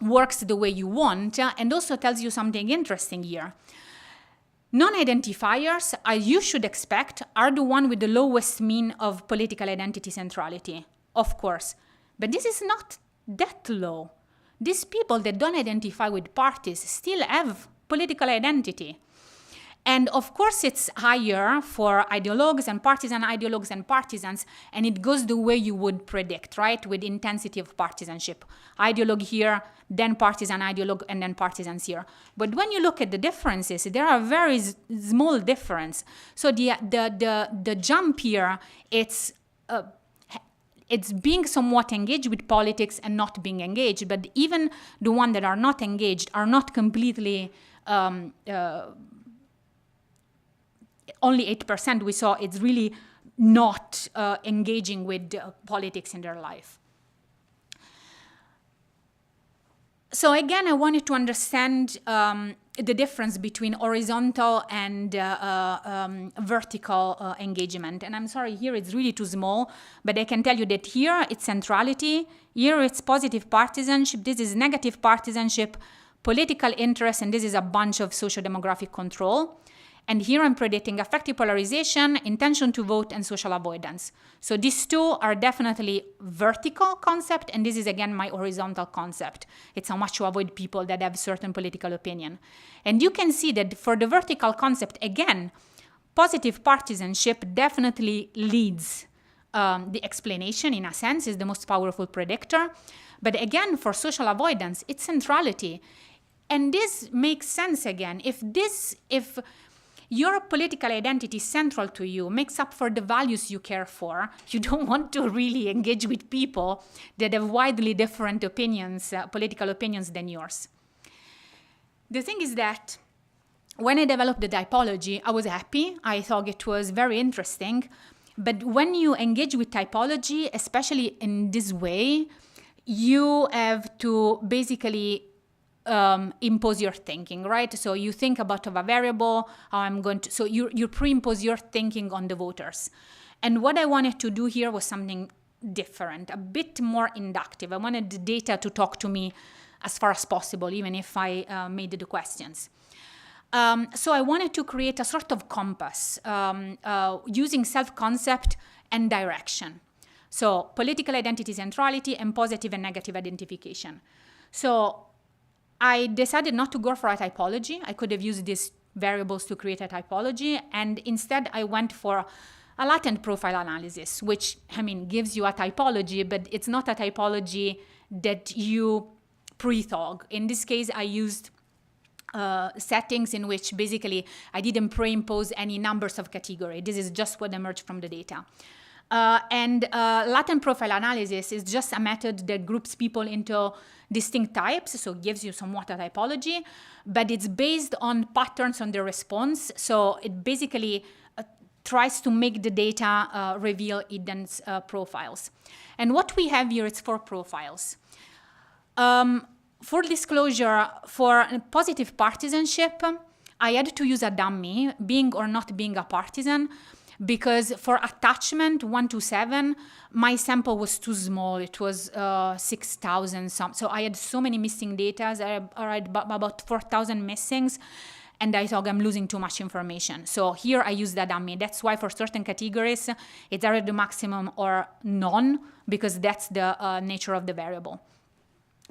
works the way you want, and also tells you something interesting here. Non-identifiers, as you should expect, are the one with the lowest mean of political identity centrality, of course. But this is not that low. These people that don't identify with parties still have political identity. And of course, it's higher for ideologues and ideologues and partisans, and it goes the way you would predict, right, with intensity of partisanship. Ideologue here, then partisan ideologue, and then partisans here. But when you look at the differences, there are very small difference. So the jump here, it's being somewhat engaged with politics and not being engaged. But even the ones that are not engaged are not completely... only 8% we saw it's really not engaging with politics in their life. So again, I wanted to understand the difference between horizontal and vertical engagement. And I'm sorry, here it's really too small, but I can tell you that here it's centrality, here it's positive partisanship, this is negative partisanship, political interest, and this is a bunch of socio-demographic control. And here I'm predicting affective polarization, intention to vote, and social avoidance. So these two are definitely vertical concept, and this is again my horizontal concept. It's how much to avoid people that have certain political opinion. And you can see that for the vertical concept, again, positive partisanship definitely leads the explanation in a sense, is the most powerful predictor. But again, for social avoidance, it's centrality. And this makes sense again. If your political identity is central to you, makes up for the values you care for, you don't want to really engage with people that have widely different opinions, political opinions than yours. The thing is that when I developed the typology, I was happy. I thought it was very interesting. But when you engage with typology, especially in this way, you have to basically impose your thinking, right? So you think about a variable, so you pre-impose your thinking on the voters. And what I wanted to do here was something different, a bit more inductive. I wanted the data to talk to me as far as possible, even if I made the questions. So I wanted to create a sort of compass using self-concept and direction. So political identity centrality and positive and negative identification. So I decided not to go for a typology. I could have used these variables to create a typology, and instead I went for a latent profile analysis, which, gives you a typology, but it's not a typology that you pre-thought. In this case, I used settings in which basically I didn't pre-impose any numbers of category. This is just what emerged from the data. And latent profile analysis is just a method that groups people into distinct types, so gives you somewhat a typology, but it's based on patterns on the response. So it basically tries to make the data reveal hidden profiles. And what we have here is 4 profiles. For disclosure, for positive partisanship, I had to use a dummy, being or not being a partisan, because for attachment 1 to 7, my sample was too small. It was 6,000 some. So I had so many missing data. I had about 4,000 missings, and I thought I'm losing too much information. So here I used a dummy. That's why for certain categories, it's either the maximum or none, because that's the nature of the variable.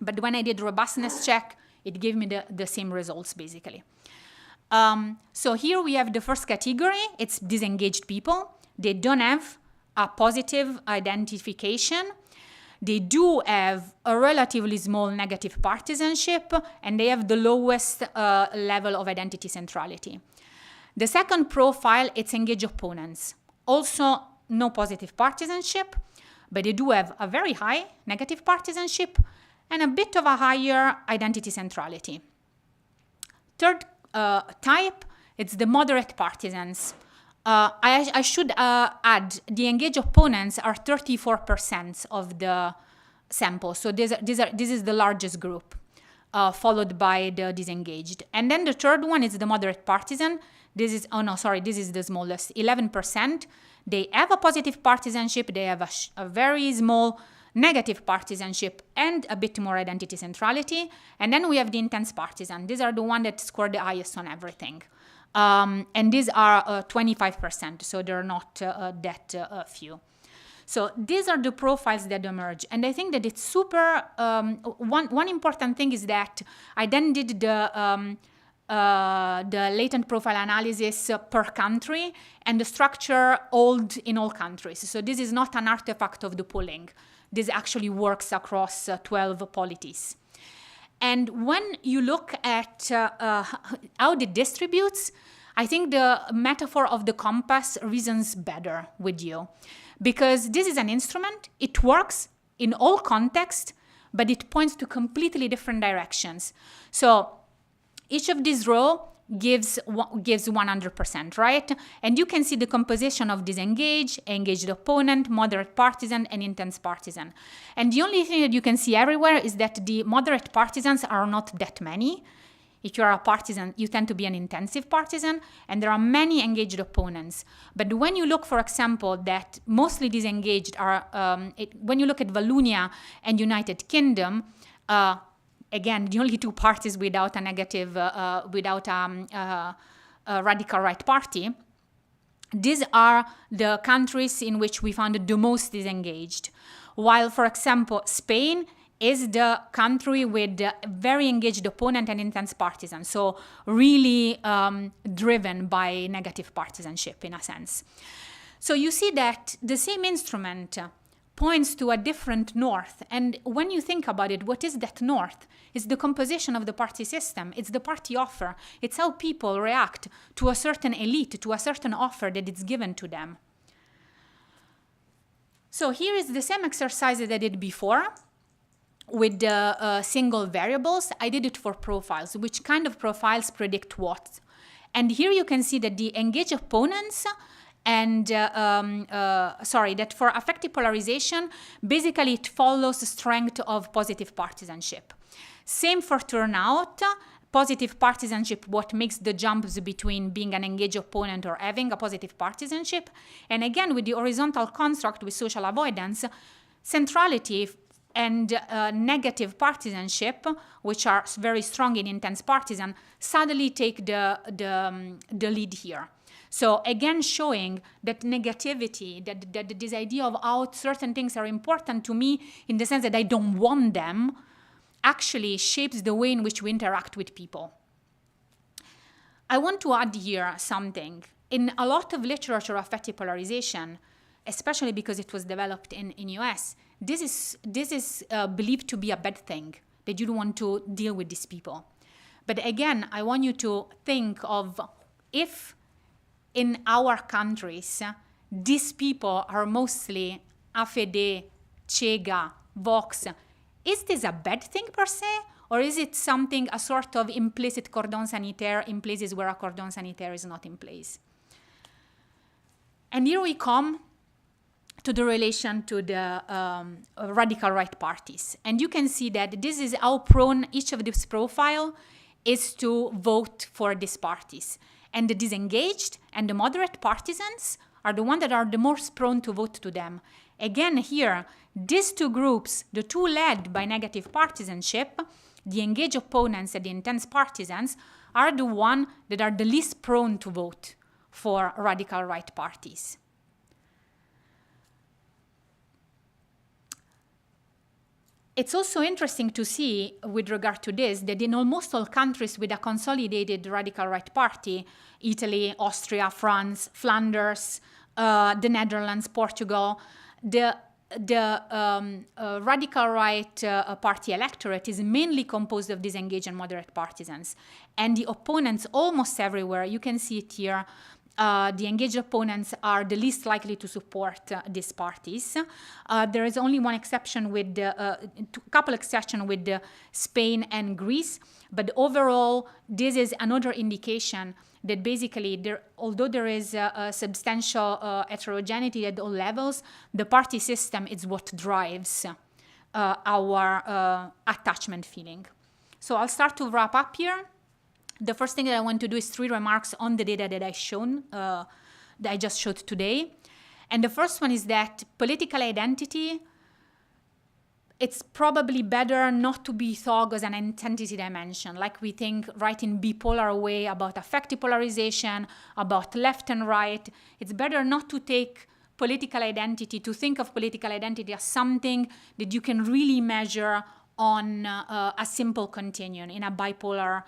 But when I did robustness check, it gave me the same results, basically. So here we have the first category. It's disengaged people. They don't have a positive identification. They do have a relatively small negative partisanship, and they have the lowest level of identity centrality. The second profile, it's engaged opponents. Also, no positive partisanship, but they do have a very high negative partisanship and a bit of a higher identity centrality. Third type, it's the moderate partisans. I should add, the engaged opponents are 34% of the sample. So this is the largest group, followed by the disengaged. And then the third one is the moderate partisan. This is the smallest, 11%. They have a positive partisanship. They have a very small negative partisanship and a bit more identity centrality. And then we have the intense partisan. These are the ones that score the highest on everything. And these are 25%, so they're not that few. So these are the profiles that emerge. And I think that it's super, one important thing is that I then did the latent profile analysis per country, and the structure old in all countries. So this is not an artifact of the polling. This actually works across 12 polities. And when you look at how it distributes, I think the metaphor of the compass reasons better with you. Because this is an instrument, it works in all contexts, but it points to completely different directions. So each of these rows gives 100%, right? And you can see the composition of disengaged, engaged opponent, moderate partisan, and intense partisan. And the only thing that you can see everywhere is that the moderate partisans are not that many. If you are a partisan, you tend to be an intensive partisan, and there are many engaged opponents. But when you look, for example, that mostly disengaged are, when you look at Wallonia and United Kingdom, again, the only two parties without a negative, without a radical right party, these are the countries in which we found the most disengaged. While, for example, Spain is the country with a very engaged opponent and intense partisan, so really driven by negative partisanship in a sense. So you see that the same instrument points to a different north. And when you think about it, what is that north? It's the composition of the party system. It's the party offer. It's how people react to a certain elite, to a certain offer that is given to them. So here is the same exercise that I did before with the single variables. I did it for profiles. Which kind of profiles predict what? And here you can see that the engaged opponents and that for affective polarization, basically it follows the strength of positive partisanship. Same for turnout. Positive partisanship, what makes the jumps between being an engaged opponent or having a positive partisanship. And again, with the horizontal construct with social avoidance, centrality and negative partisanship, which are very strong in intense partisan, suddenly take the lead here. So again, showing that negativity, that this idea of how certain things are important to me in the sense that I don't want them, actually shapes the way in which we interact with people. I want to add here something. In a lot of literature of affective polarization, especially because it was developed in US, this is believed to be a bad thing, that you don't want to deal with these people. But again, I want you to think of if in our countries, these people are mostly AfD, Chega, Vox. Is this a bad thing per se? Or is it something, a sort of implicit cordon sanitaire in places where a cordon sanitaire is not in place? And here we come to the relation to the radical right parties. And you can see that this is how prone each of these profile is to vote for these parties. And the disengaged and the moderate partisans are the ones that are the most prone to vote to them. Again, here, these two groups, the two led by negative partisanship, the engaged opponents and the intense partisans, are the ones that are the least prone to vote for radical right parties. It's also interesting to see, with regard to this, that in almost all countries with a consolidated radical right party, Italy, Austria, France, Flanders, the Netherlands, Portugal, the the radical right party electorate is mainly composed of disengaged and moderate partisans. And the opponents almost everywhere, you can see it here, the engaged opponents are the least likely to support these parties. There is only one exception with, a couple exceptions with Spain and Greece, but overall, this is another indication that basically, although there is a substantial heterogeneity at all levels, the party system is what drives our attachment feeling. So I'll start to wrap up here. The first thing that I want to do is 3 remarks on the data that that I just showed today. And the first one is that political identity, it's probably better not to be thought as an identity dimension, like we think right in bipolar way about affective polarization, about left and right. It's better not to take political identity, to think of political identity as something that you can really measure on a simple continuum in a bipolar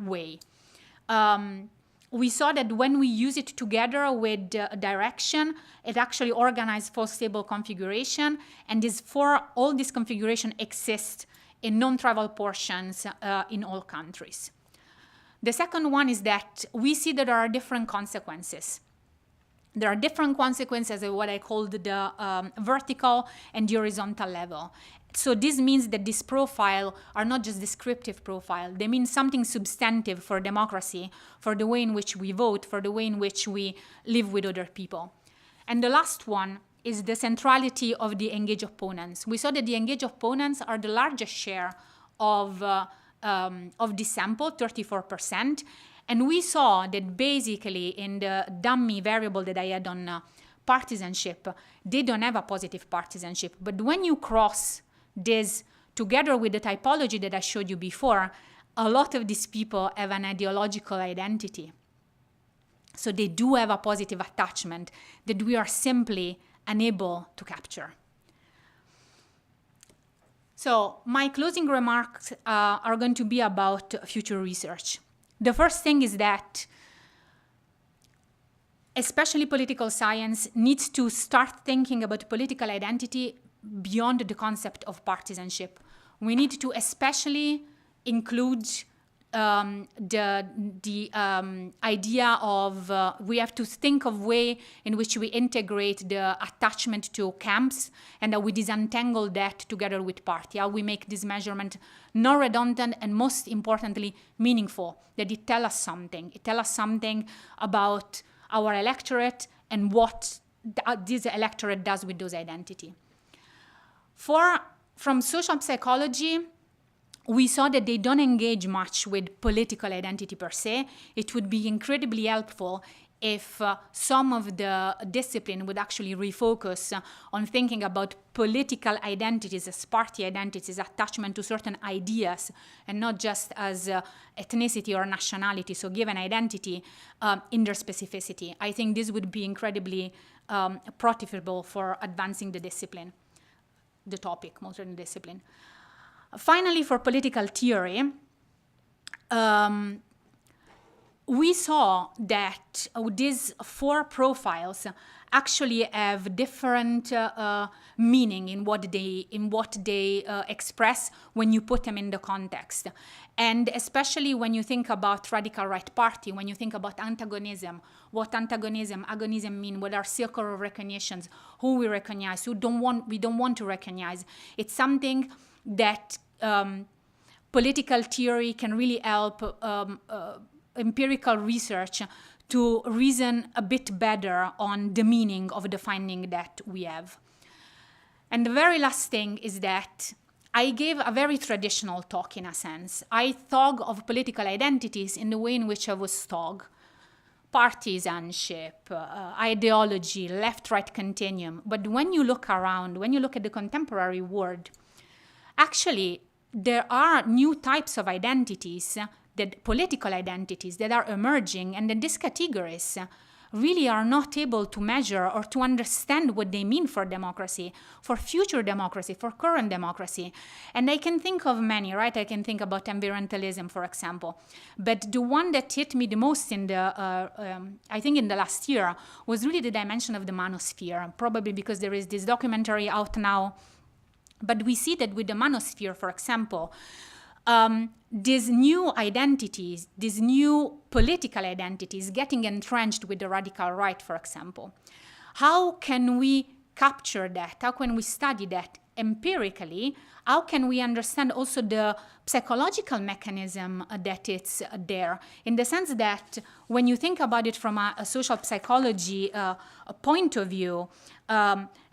way. We saw that when we use it together with direction, it actually organizes for stable configuration, and all this configuration exists in non-trivial portions in all countries. The second one is that we see that there are different consequences. There are different consequences at what I called the vertical and the horizontal level. So this means that these profiles are not just descriptive profile. They mean something substantive for democracy, for the way in which we vote, for the way in which we live with other people. And the last one is the centrality of the engaged opponents. We saw that the engaged opponents are the largest share of this sample, 34%. And we saw that basically in the dummy variable that I had on partisanship, they don't have a positive partisanship. But when you cross this together with the typology that I showed you before, a lot of these people have an ideological identity. So they do have a positive attachment that we are simply unable to capture. So my closing remarks are going to be about future research. The first thing is that especially political science needs to start thinking about political identity beyond the concept of partisanship. We need to especially include the idea of we have to think of way in which we integrate the attachment to camps and that we disentangle that together with party. How we make this measurement non-redundant and most importantly meaningful, that it tells us something. It tells us something about our electorate and what this electorate does with those identity. From social psychology, we saw that they don't engage much with political identity per se. It would be incredibly helpful if some of the discipline would actually refocus on thinking about political identities as party identities, attachment to certain ideas, and not just as ethnicity or nationality, so give an identity in their specificity. I think this would be incredibly profitable for advancing the discipline, the topic, modern discipline. Finally, for political theory, we saw that these 4 profiles actually have different meaning in what they express when you put them in the context. And especially when you think about radical right party, when you think about antagonism, what agonism mean, what are circle of recognitions, who we recognize, we don't want to recognize. It's something that political theory can really help empirical research to reason a bit better on the meaning of the finding that we have. And the very last thing is that I gave a very traditional talk in a sense. I thought of political identities in the way in which I was taught. Partisanship, ideology, left-right continuum. But when you look around, when you look at the contemporary world, actually there are new types of identities, that political identities that are emerging, and that these categories really are not able to measure or to understand what they mean for democracy, for future democracy, for current democracy. And I can think of many, right? I can think about environmentalism, for example. But the one that hit me the most in I think in the last year, was really the dimension of the manosphere, probably because there is this documentary out now. But we see that with the manosphere, for example, these new identities, these new political identities getting entrenched with the radical right, for example. How can we capture that? How can we study that empirically? How can we understand also the psychological mechanism that it's there? In the sense that when you think about it from a social psychology point of view,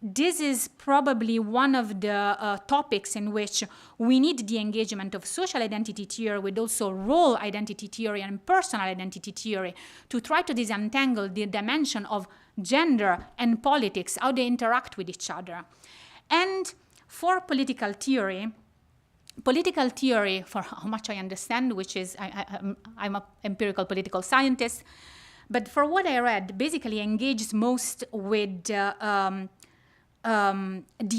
this is probably one of the topics in which we need the engagement of social identity theory with also role identity theory and personal identity theory to try to disentangle the dimension of gender and politics, how they interact with each other. And for political theory, for how much I understand, which is I'm an empirical political scientist, but for what I read, basically engages most with the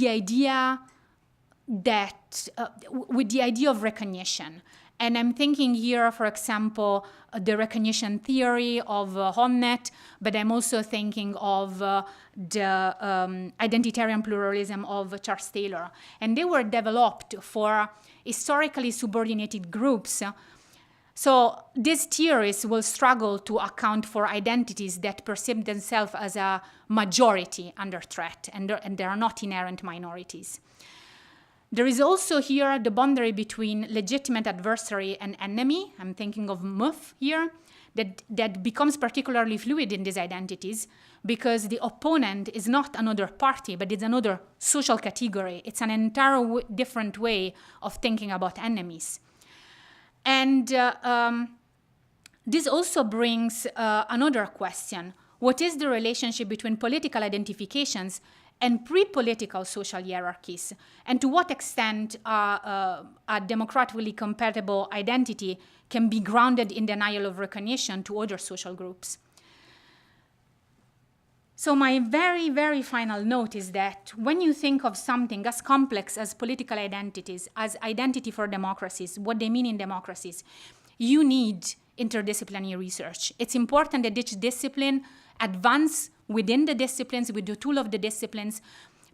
idea that with the idea of recognition. And I'm thinking here, for example, the recognition theory of Honneth, but I'm also thinking of the identitarian pluralism of Charles Taylor. And they were developed for historically subordinated groups. So these theories will struggle to account for identities that perceive themselves as a majority under threat, and they are not inherent minorities. There is also here the boundary between legitimate adversary and enemy. I'm thinking of MUF here, that becomes particularly fluid in these identities because the opponent is not another party, but it's another social category. It's an entire different way of thinking about enemies. And this also brings another question. What is the relationship between political identifications and pre-political social hierarchies? And to what extent a democratically compatible identity can be grounded in denial of recognition to other social groups? So my very, very final note is that when you think of something as complex as political identities, as identity for democracies, what they mean in democracies, you need interdisciplinary research. It's important that each discipline advance within the disciplines, with the tool of the disciplines,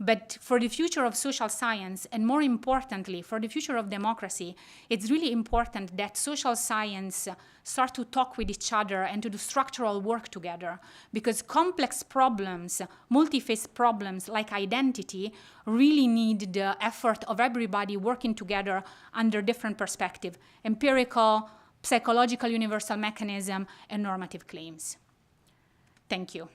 but for the future of social science, and more importantly, for the future of democracy, it's really important that social science start to talk with each other and to do structural work together, because complex problems, multi-phase problems like identity, really need the effort of everybody working together under different perspective: empirical, psychological universal mechanism, and normative claims. Thank you.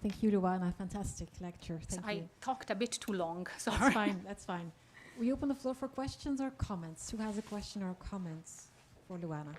Thank you, Luana. Fantastic lecture. Thank you. I talked a bit too long. Sorry. That's fine. That's fine. We open the floor for questions or comments. Who has a question or comments for Luana?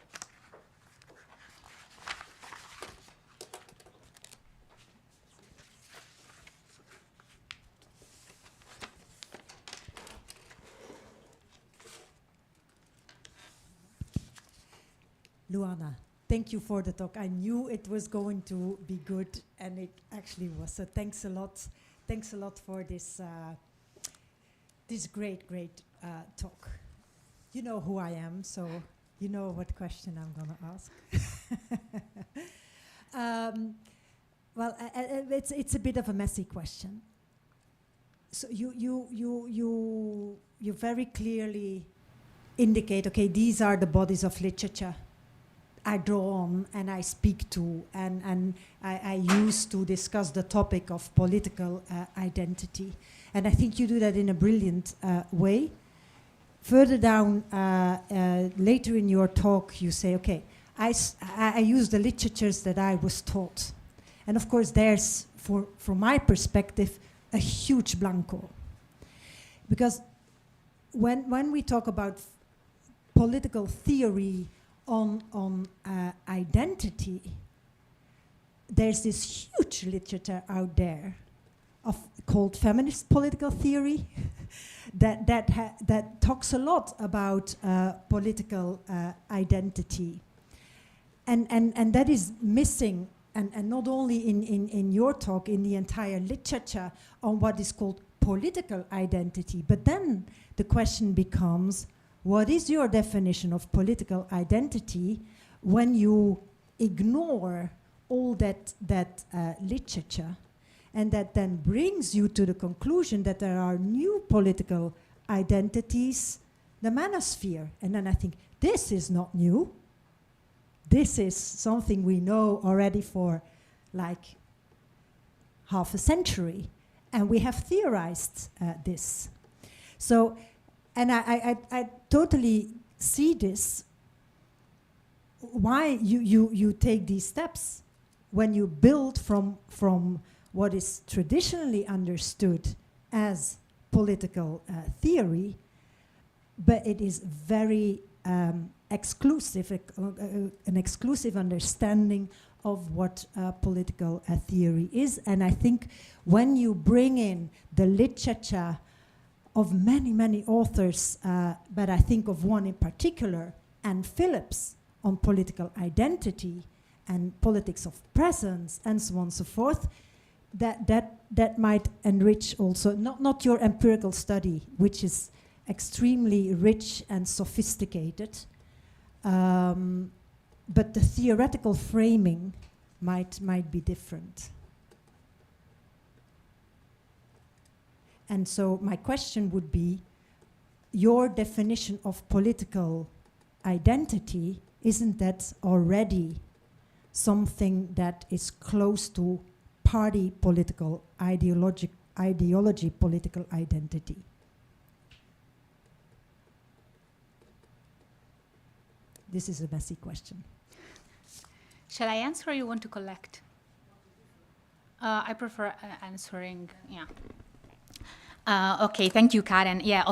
Luana, thank you for the talk. I knew it was going to be good, and it actually was. So thanks a lot. Thanks a lot for this this great talk. You know who I am, so you know what question I'm going to ask. Well, it's a bit of a messy question. So you very clearly indicate, okay, these are the bodies of literature I draw on and I speak to, and I use to discuss the topic of political identity. And I think you do that in a brilliant way. Further down, later in your talk, you say, okay, I use the literatures that I was taught. And of course, there's, from my perspective, a huge blanco. Because when we talk about political theory on identity, there's this huge literature out there called feminist political theory, that talks a lot about political identity, and that is missing, and not only in your talk, in the entire literature on what is called political identity. But then the question becomes, what is your definition of political identity when you ignore all that literature? And that then brings you to the conclusion that there are new political identities, the manosphere. And then I think, this is not new. This is something we know already for like half a century. And we have theorized this. So, and I totally see this, why you take these steps when you build from what is traditionally understood as political theory, but it is very exclusive, an exclusive understanding of what political theory is. And I think when you bring in the literature of many authors, but I think of one in particular, Anne Phillips, on political identity and politics of presence and so on and so forth, that might enrich also, not your empirical study, which is extremely rich and sophisticated, but the theoretical framing might be different. And so my question would be, your definition of political identity, isn't that already something that is close to party political ideology political identity? This is a messy question. Shall I answer or you want to collect? I prefer answering, yeah. Okay, thank you, Karen. Yeah,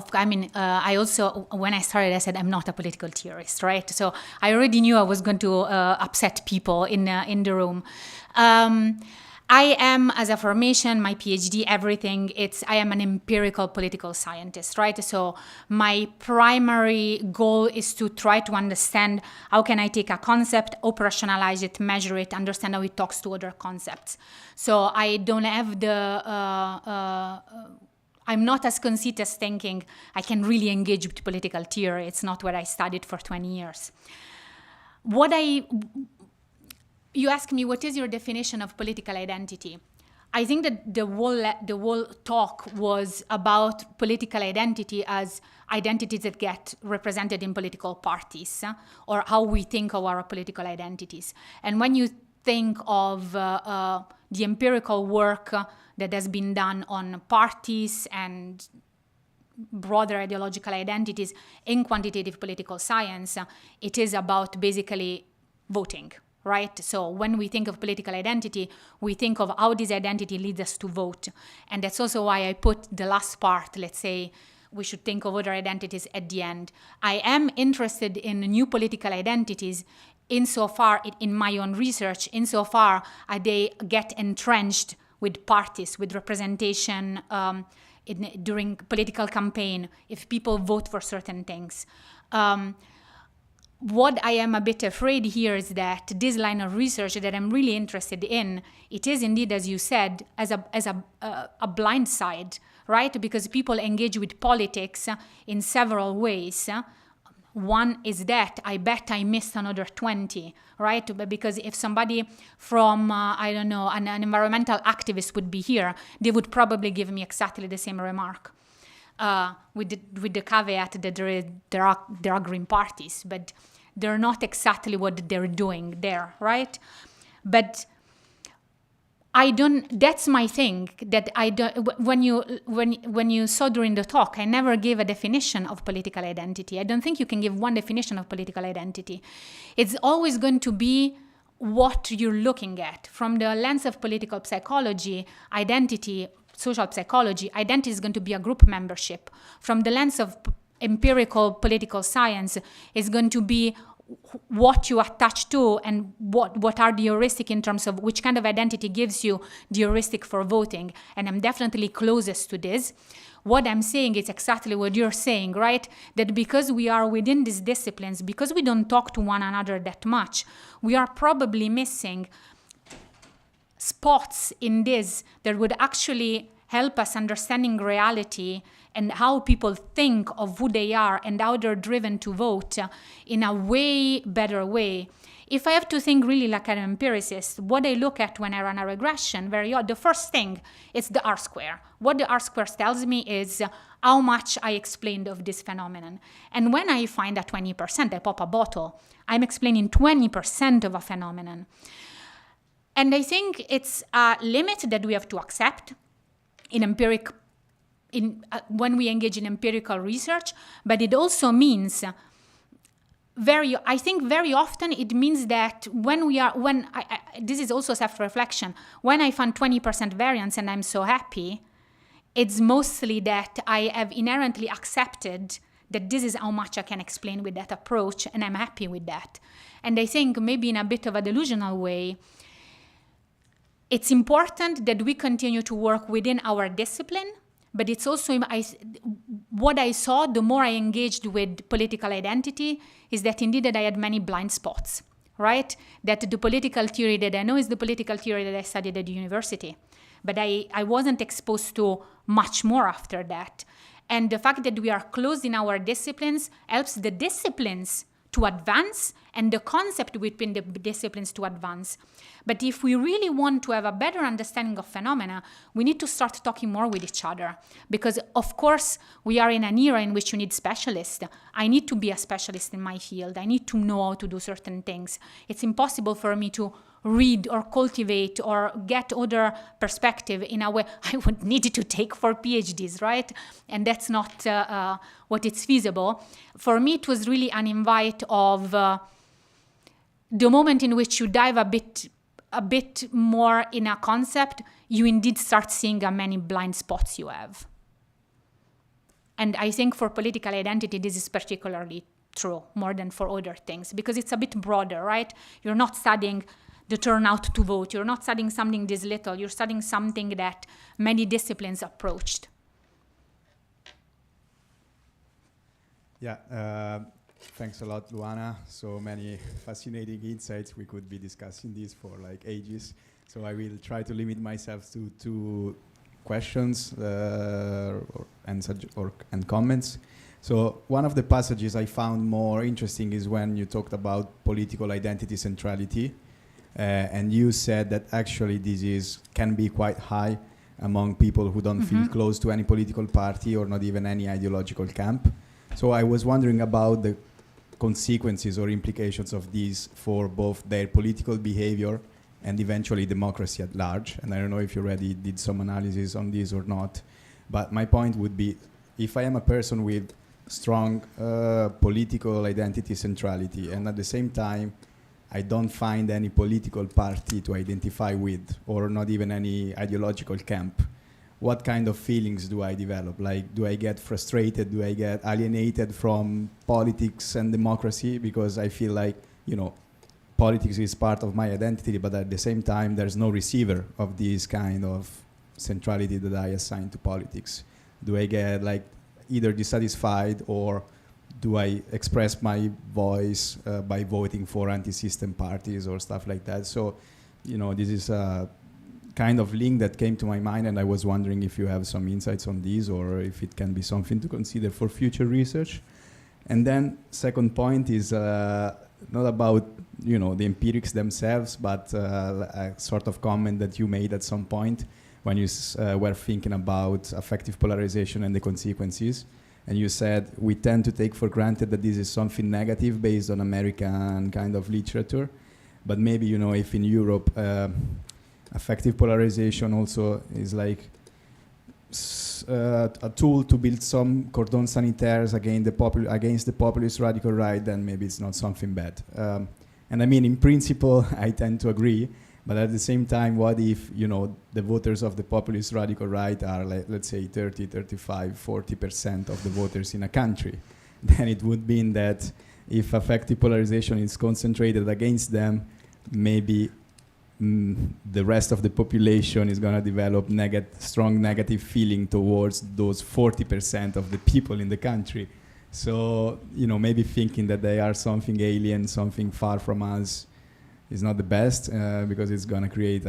I also, when I started, I said I'm not a political theorist, right? So I already knew I was going to upset people in the room. I am, as a formation, my PhD, everything, I am an empirical political scientist, right? So my primary goal is to try to understand how can I take a concept, operationalize it, measure it, understand how it talks to other concepts. So I don't have I'm not as conceited as thinking I can really engage with political theory. It's not what I studied for 20 years. You ask me, what is your definition of political identity? I think that the whole talk was about political identity as identities that get represented in political parties, or how we think of our political identities. And when you think of the empirical work that has been done on parties and broader ideological identities in quantitative political science, it is about basically voting, right? So when we think of political identity, we think of how this identity leads us to vote. And that's also why I put the last part, let's say, we should think of other identities at the end. I am interested in new political identities insofar, in my own research, insofar they get entrenched with parties, with representation during political campaign, if people vote for certain things. What I am a bit afraid here is that this line of research that I'm really interested in, it is indeed, as you said, as a blind side, right? Because people engage with politics in several ways. One is that I bet I missed another 20, right? Because if somebody from, I don't know, an environmental activist would be here, they would probably give me exactly the same remark. With the caveat that there are green parties, but they're not exactly what they're doing there, right? But that's my thing, that when you saw during the talk, I never gave a definition of political identity. I don't think you can give one definition of political identity. It's always going to be what you're looking at. From the lens of political psychology, identity, social psychology, identity is going to be a group membership. From the lens of empirical political science, is going to be what you attach to and what are the heuristic in terms of which kind of identity gives you the heuristic for voting. And I'm definitely closest to this. What I'm saying is exactly what you're saying, right? That because we are within these disciplines, because we don't talk to one another that much, we are probably missing spots in this that would actually help us understanding reality and how people think of who they are and how they're driven to vote in a way better way. If I have to think really like an empiricist, what I look at when I run a regression, the first thing is the R-square. What the R-square tells me is how much I explained of this phenomenon. And when I find that 20%, I pop a bottle, I'm explaining 20% of a phenomenon. And I think it's a limit that we have to accept when we engage in empirical research, but it also means I think very often it means that this is also self-reflection, when I find 20% variance and I'm so happy, it's mostly that I have inherently accepted that this is how much I can explain with that approach, and I'm happy with that. And I think maybe in a bit of a delusional way, it's important that we continue to work within our discipline, but it's also, what I saw, the more I engaged with political identity, is that indeed that I had many blind spots, right? That the political theory that I know is the political theory that I studied at the university. But I wasn't exposed to much more after that. And the fact that we are closed in our disciplines helps the disciplines to advance and the concept within the disciplines to advance. But if we really want to have a better understanding of phenomena, we need to start talking more with each other. Because, of course, we are in an era in which you need specialists. I need to be a specialist in my field. I need to know how to do certain things. It's impossible for me to read or cultivate or get other perspective in a way I would need to take 4 PhDs, right? And that's not what it's feasible. For me, it was really an invite of the moment in which you dive a bit more in a concept, you indeed start seeing how many blind spots you have. And I think for political identity, this is particularly true, more than for other things, because it's a bit broader, right? You're not studying the turnout to vote. You're not studying something this little. You're studying something that many disciplines approached. Yeah, thanks a lot, Luana. So many fascinating insights. We could be discussing this for like ages. So I will try to limit myself to 2 questions and comments. So one of the passages I found more interesting is when you talked about political identity centrality. And you said that actually this can be quite high among people who don't feel close to any political party or not even any ideological camp. So I was wondering about the consequences or implications of these for both their political behavior and eventually democracy at large. And I don't know if you already did some analysis on this or not. But my point would be, if I am a person with strong political identity centrality and at the same time I don't find any political party to identify with, or not even any ideological camp, what kind of feelings do I develop? Like, do I get frustrated? Do I get alienated from politics and democracy? Because I feel like, politics is part of my identity, but at the same time, there's no receiver of this kind of centrality that I assign to politics. Do I get like either dissatisfied, or do I express my voice by voting for anti-system parties or stuff like that? So, this is a kind of link that came to my mind, and I was wondering if you have some insights on these, or if it can be something to consider for future research. And then second point is not about, the empirics themselves, but a sort of comment that you made at some point when you were thinking about affective polarization and the consequences. And you said, we tend to take for granted that this is something negative based on American kind of literature. But maybe, if in Europe, affective polarization also is like a tool to build some cordon sanitaires against the populist radical right, then maybe it's not something bad. And I mean, in principle, I tend to agree. But at the same time, what if, the voters of the populist radical right are, like, let's say, 30, 35, 40% of the voters in a country? Then it would mean that, if affective polarization is concentrated against them, maybe the rest of the population is going to develop strong negative feeling towards those 40% of the people in the country. So, maybe thinking that they are something alien, something far from us, is not the best, because it's going to create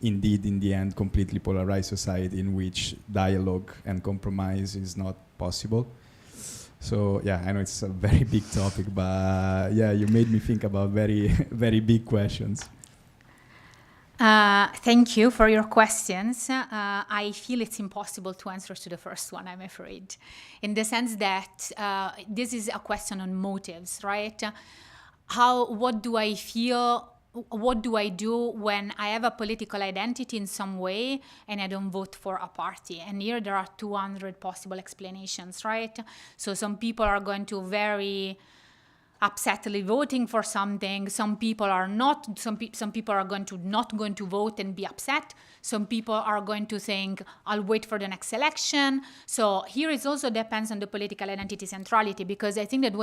indeed, in the end, completely polarized society in which dialogue and compromise is not possible. So, yeah, I know it's a very big topic, but yeah, you made me think about very, very big questions. Thank you for your questions. I feel it's impossible to answer to the first one, I'm afraid, in the sense that this is a question on motives, right? What do I feel? What do I do when I have a political identity in some way and I don't vote for a party? And here there are 200 possible explanations, right? So some people are going to very upsetly voting for something. Some people are not. Some people are not going to vote and be upset. Some people are going to think, I'll wait for the next election. So here it also depends on the political identity centrality, because I think that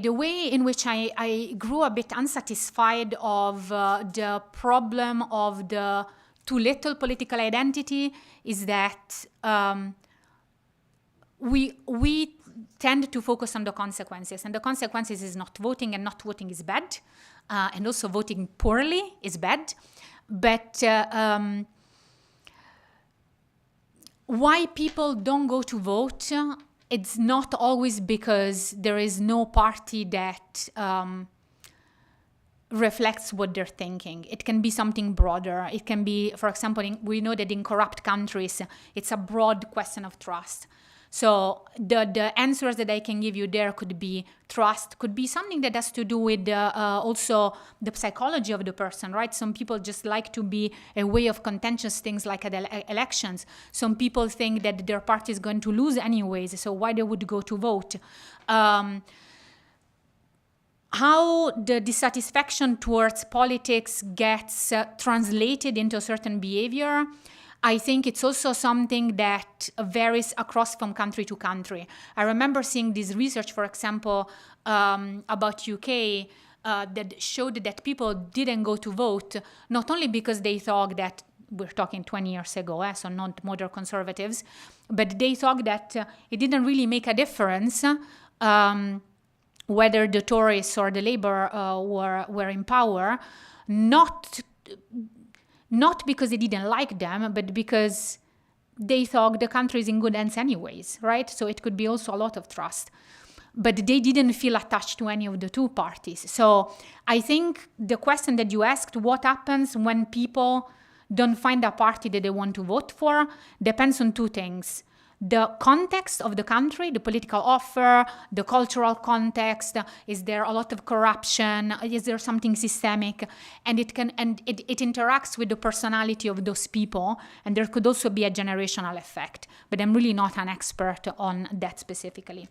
the way in which I grew a bit unsatisfied of the problem of the too little political identity is that we tend to focus on the consequences, and the consequences is not voting, and not voting is bad, and also voting poorly is bad. But why people don't go to vote, it's not always because there is no party that reflects what they're thinking. It can be something broader. It can be, for example, we know that in corrupt countries, it's a broad question of trust. So the answers that I can give you there could be trust, could be something that has to do with also the psychology of the person, right? Some people just like to be a way of contentious things like at elections. Some people think that their party is going to lose anyways, so why they would go to vote? How the dissatisfaction towards politics gets translated into a certain behavior, I think it's also something that varies across from country to country. I remember seeing this research, for example, about UK that showed that people didn't go to vote, not only because they thought that, we're talking 20 years ago, so not modern conservatives, but they thought that it didn't really make a difference whether the Tories or the Labour were in power, not because they didn't like them, but because they thought the country is in good hands anyways, right? So it could be also a lot of trust. But they didn't feel attached to any of the two parties. So I think the question that you asked, what happens when people don't find a party that they want to vote for, depends on two things. The context of the country, the political offer, the cultural context, is there a lot of corruption, is there something systemic, and it interacts with the personality of those people, and there could also be a generational effect, but I'm really not an expert on that specifically.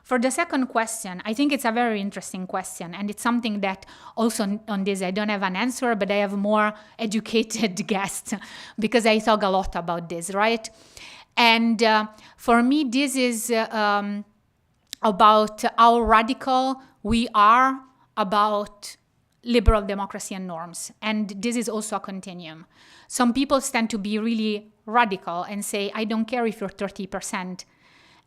For the second question, I think it's a very interesting question, and it's something that also on this I don't have an answer, but I have more educated guests because I talk a lot about this, right? And for me, this is about how radical we are about liberal democracy and norms. And this is also a continuum. Some people tend to be really radical and say, I don't care if you're 30%.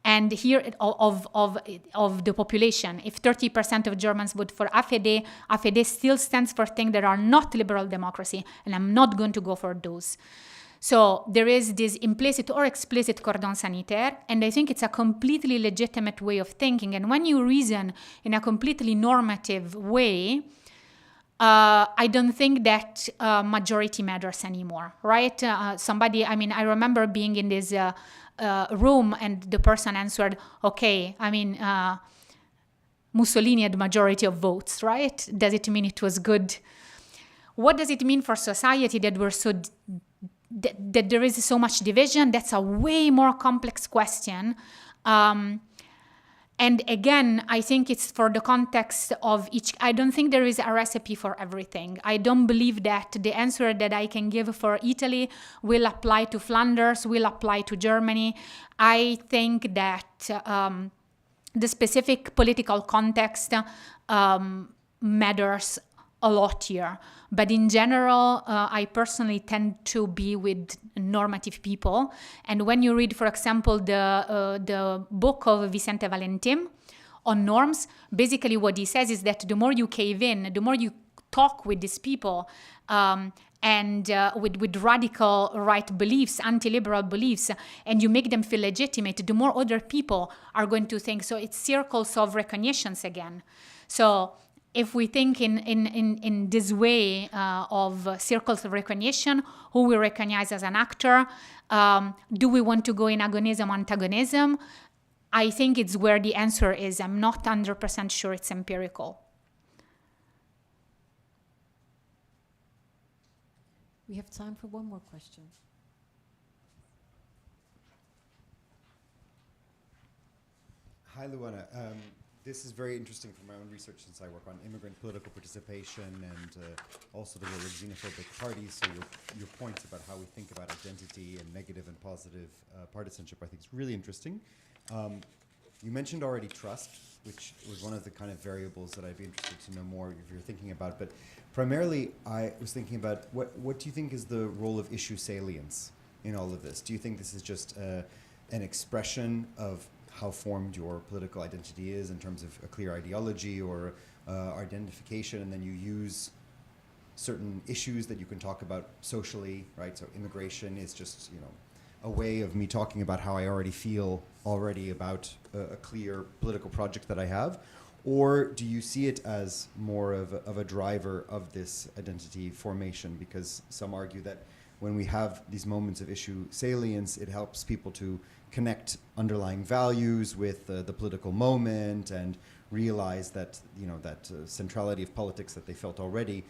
And here of the population, if 30% of Germans vote for AfD, AfD still stands for things that are not liberal democracy, and I'm not going to go for those. So there is this implicit or explicit cordon sanitaire, and I think it's a completely legitimate way of thinking. And when you reason in a completely normative way, I don't think that majority matters anymore, right? I remember being in this room and the person answered, okay, Mussolini had majority of votes, right? Does it mean it was good? What does it mean for society that we're so that there is so much division? That's a way more complex question. And again, I think it's for the context of each. I don't think there is a recipe for everything. I don't believe that the answer that I can give for Italy will apply to Flanders, will apply to Germany. I think that the specific political context matters a lot here. But in general, I personally tend to be with normative people. And when you read, for example, the book of Vicente Valentim on norms, basically what he says is that the more you cave in, the more you talk with these people, and with radical right beliefs, anti-liberal beliefs, and you make them feel legitimate, the more other people are going to think. So it's circles of recognitions again. So if we think in this way of circles of recognition, who we recognize as an actor, do we want to go in agonism, antagonism? I think it's where the answer is. I'm not 100% sure it's empirical. We have time for one more question. Hi, Luana. This is very interesting from my own research, since I work on immigrant political participation and also the role of xenophobic parties. So your points about how we think about identity and negative and positive partisanship, I think is really interesting. You mentioned already trust, which was one of the kind of variables that I'd be interested to know more if you're thinking about. But primarily, I was thinking about what do you think is the role of issue salience in all of this? Do you think this is just an expression of how formed your political identity is in terms of a clear ideology or identification, and then you use certain issues that you can talk about socially, right? So immigration is just, a way of me talking about how I already feel about a clear political project that I have? Or do you see it as more of a driver of this identity formation? Because some argue that when we have these moments of issue salience, it helps people to connect underlying values with the political moment and realize that, that centrality of politics that they felt already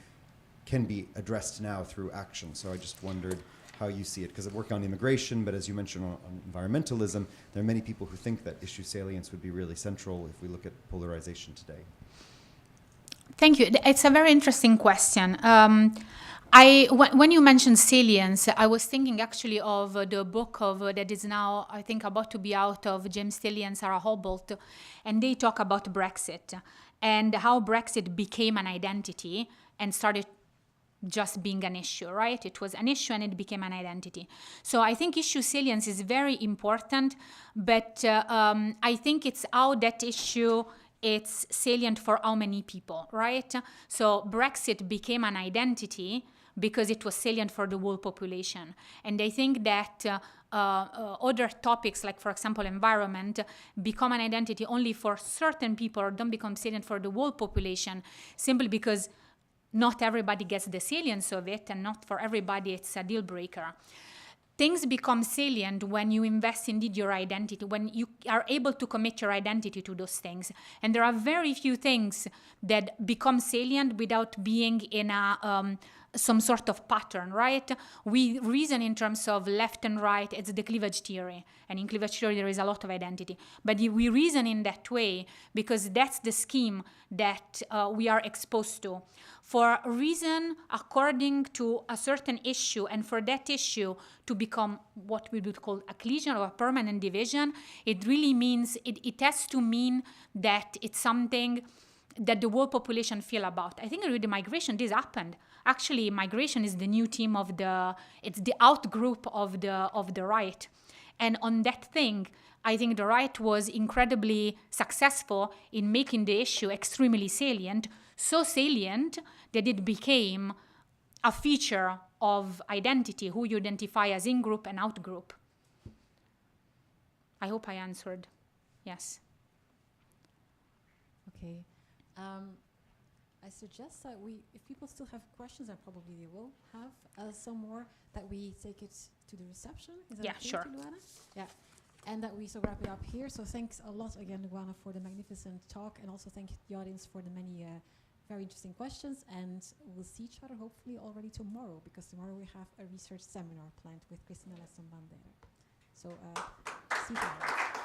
can be addressed now through action. So I just wondered how you see it, because I work on immigration, but as you mentioned on environmentalism, there are many people who think that issue salience would be really central if we look at polarization today. Thank you. It's a very interesting question. When you mentioned salience, I was thinking actually of the book that is now, I think, about to be out of James Tilley and Sarah Hobbolt, and they talk about Brexit and how Brexit became an identity and started just being an issue, right? It was an issue and it became an identity. So I think issue salience is very important, but I think it's how that issue, it's salient for how many people, right? So Brexit became an identity because it was salient for the whole population. And I think that other topics, like, for example, environment, become an identity only for certain people or don't become salient for the whole population, simply because not everybody gets the salience of it, and not for everybody it's a deal breaker. Things become salient when you invest indeed your identity, when you are able to commit your identity to those things. And there are very few things that become salient without being in some sort of pattern, right? We reason in terms of left and right. It's the cleavage theory. And in cleavage theory, there is a lot of identity. But we reason in that way because that's the scheme that we are exposed to. For a reason according to a certain issue, and for that issue to become what we would call a collision or a permanent division, it really means, it has to mean that it's something that the whole population feel about. I think with the migration, this happened. Actually, migration is the new theme of it's the out-group of the right. And on that thing, I think the right was incredibly successful in making the issue extremely salient, so salient that it became a feature of identity, who you identify as in-group and out-group. I hope I answered. Yes. Okay. I suggest that if people still have questions, and probably they will have some more, that we take it to the reception. Is that okay, sure. Luana? Yeah. And that we wrap it up here. So thanks a lot again, Luana, for the magnificent talk, and also thank the audience for the many very interesting questions. And we'll see each other hopefully already tomorrow, because tomorrow we have a research seminar planned with Christina Lesson-Bandera. So see you tomorrow.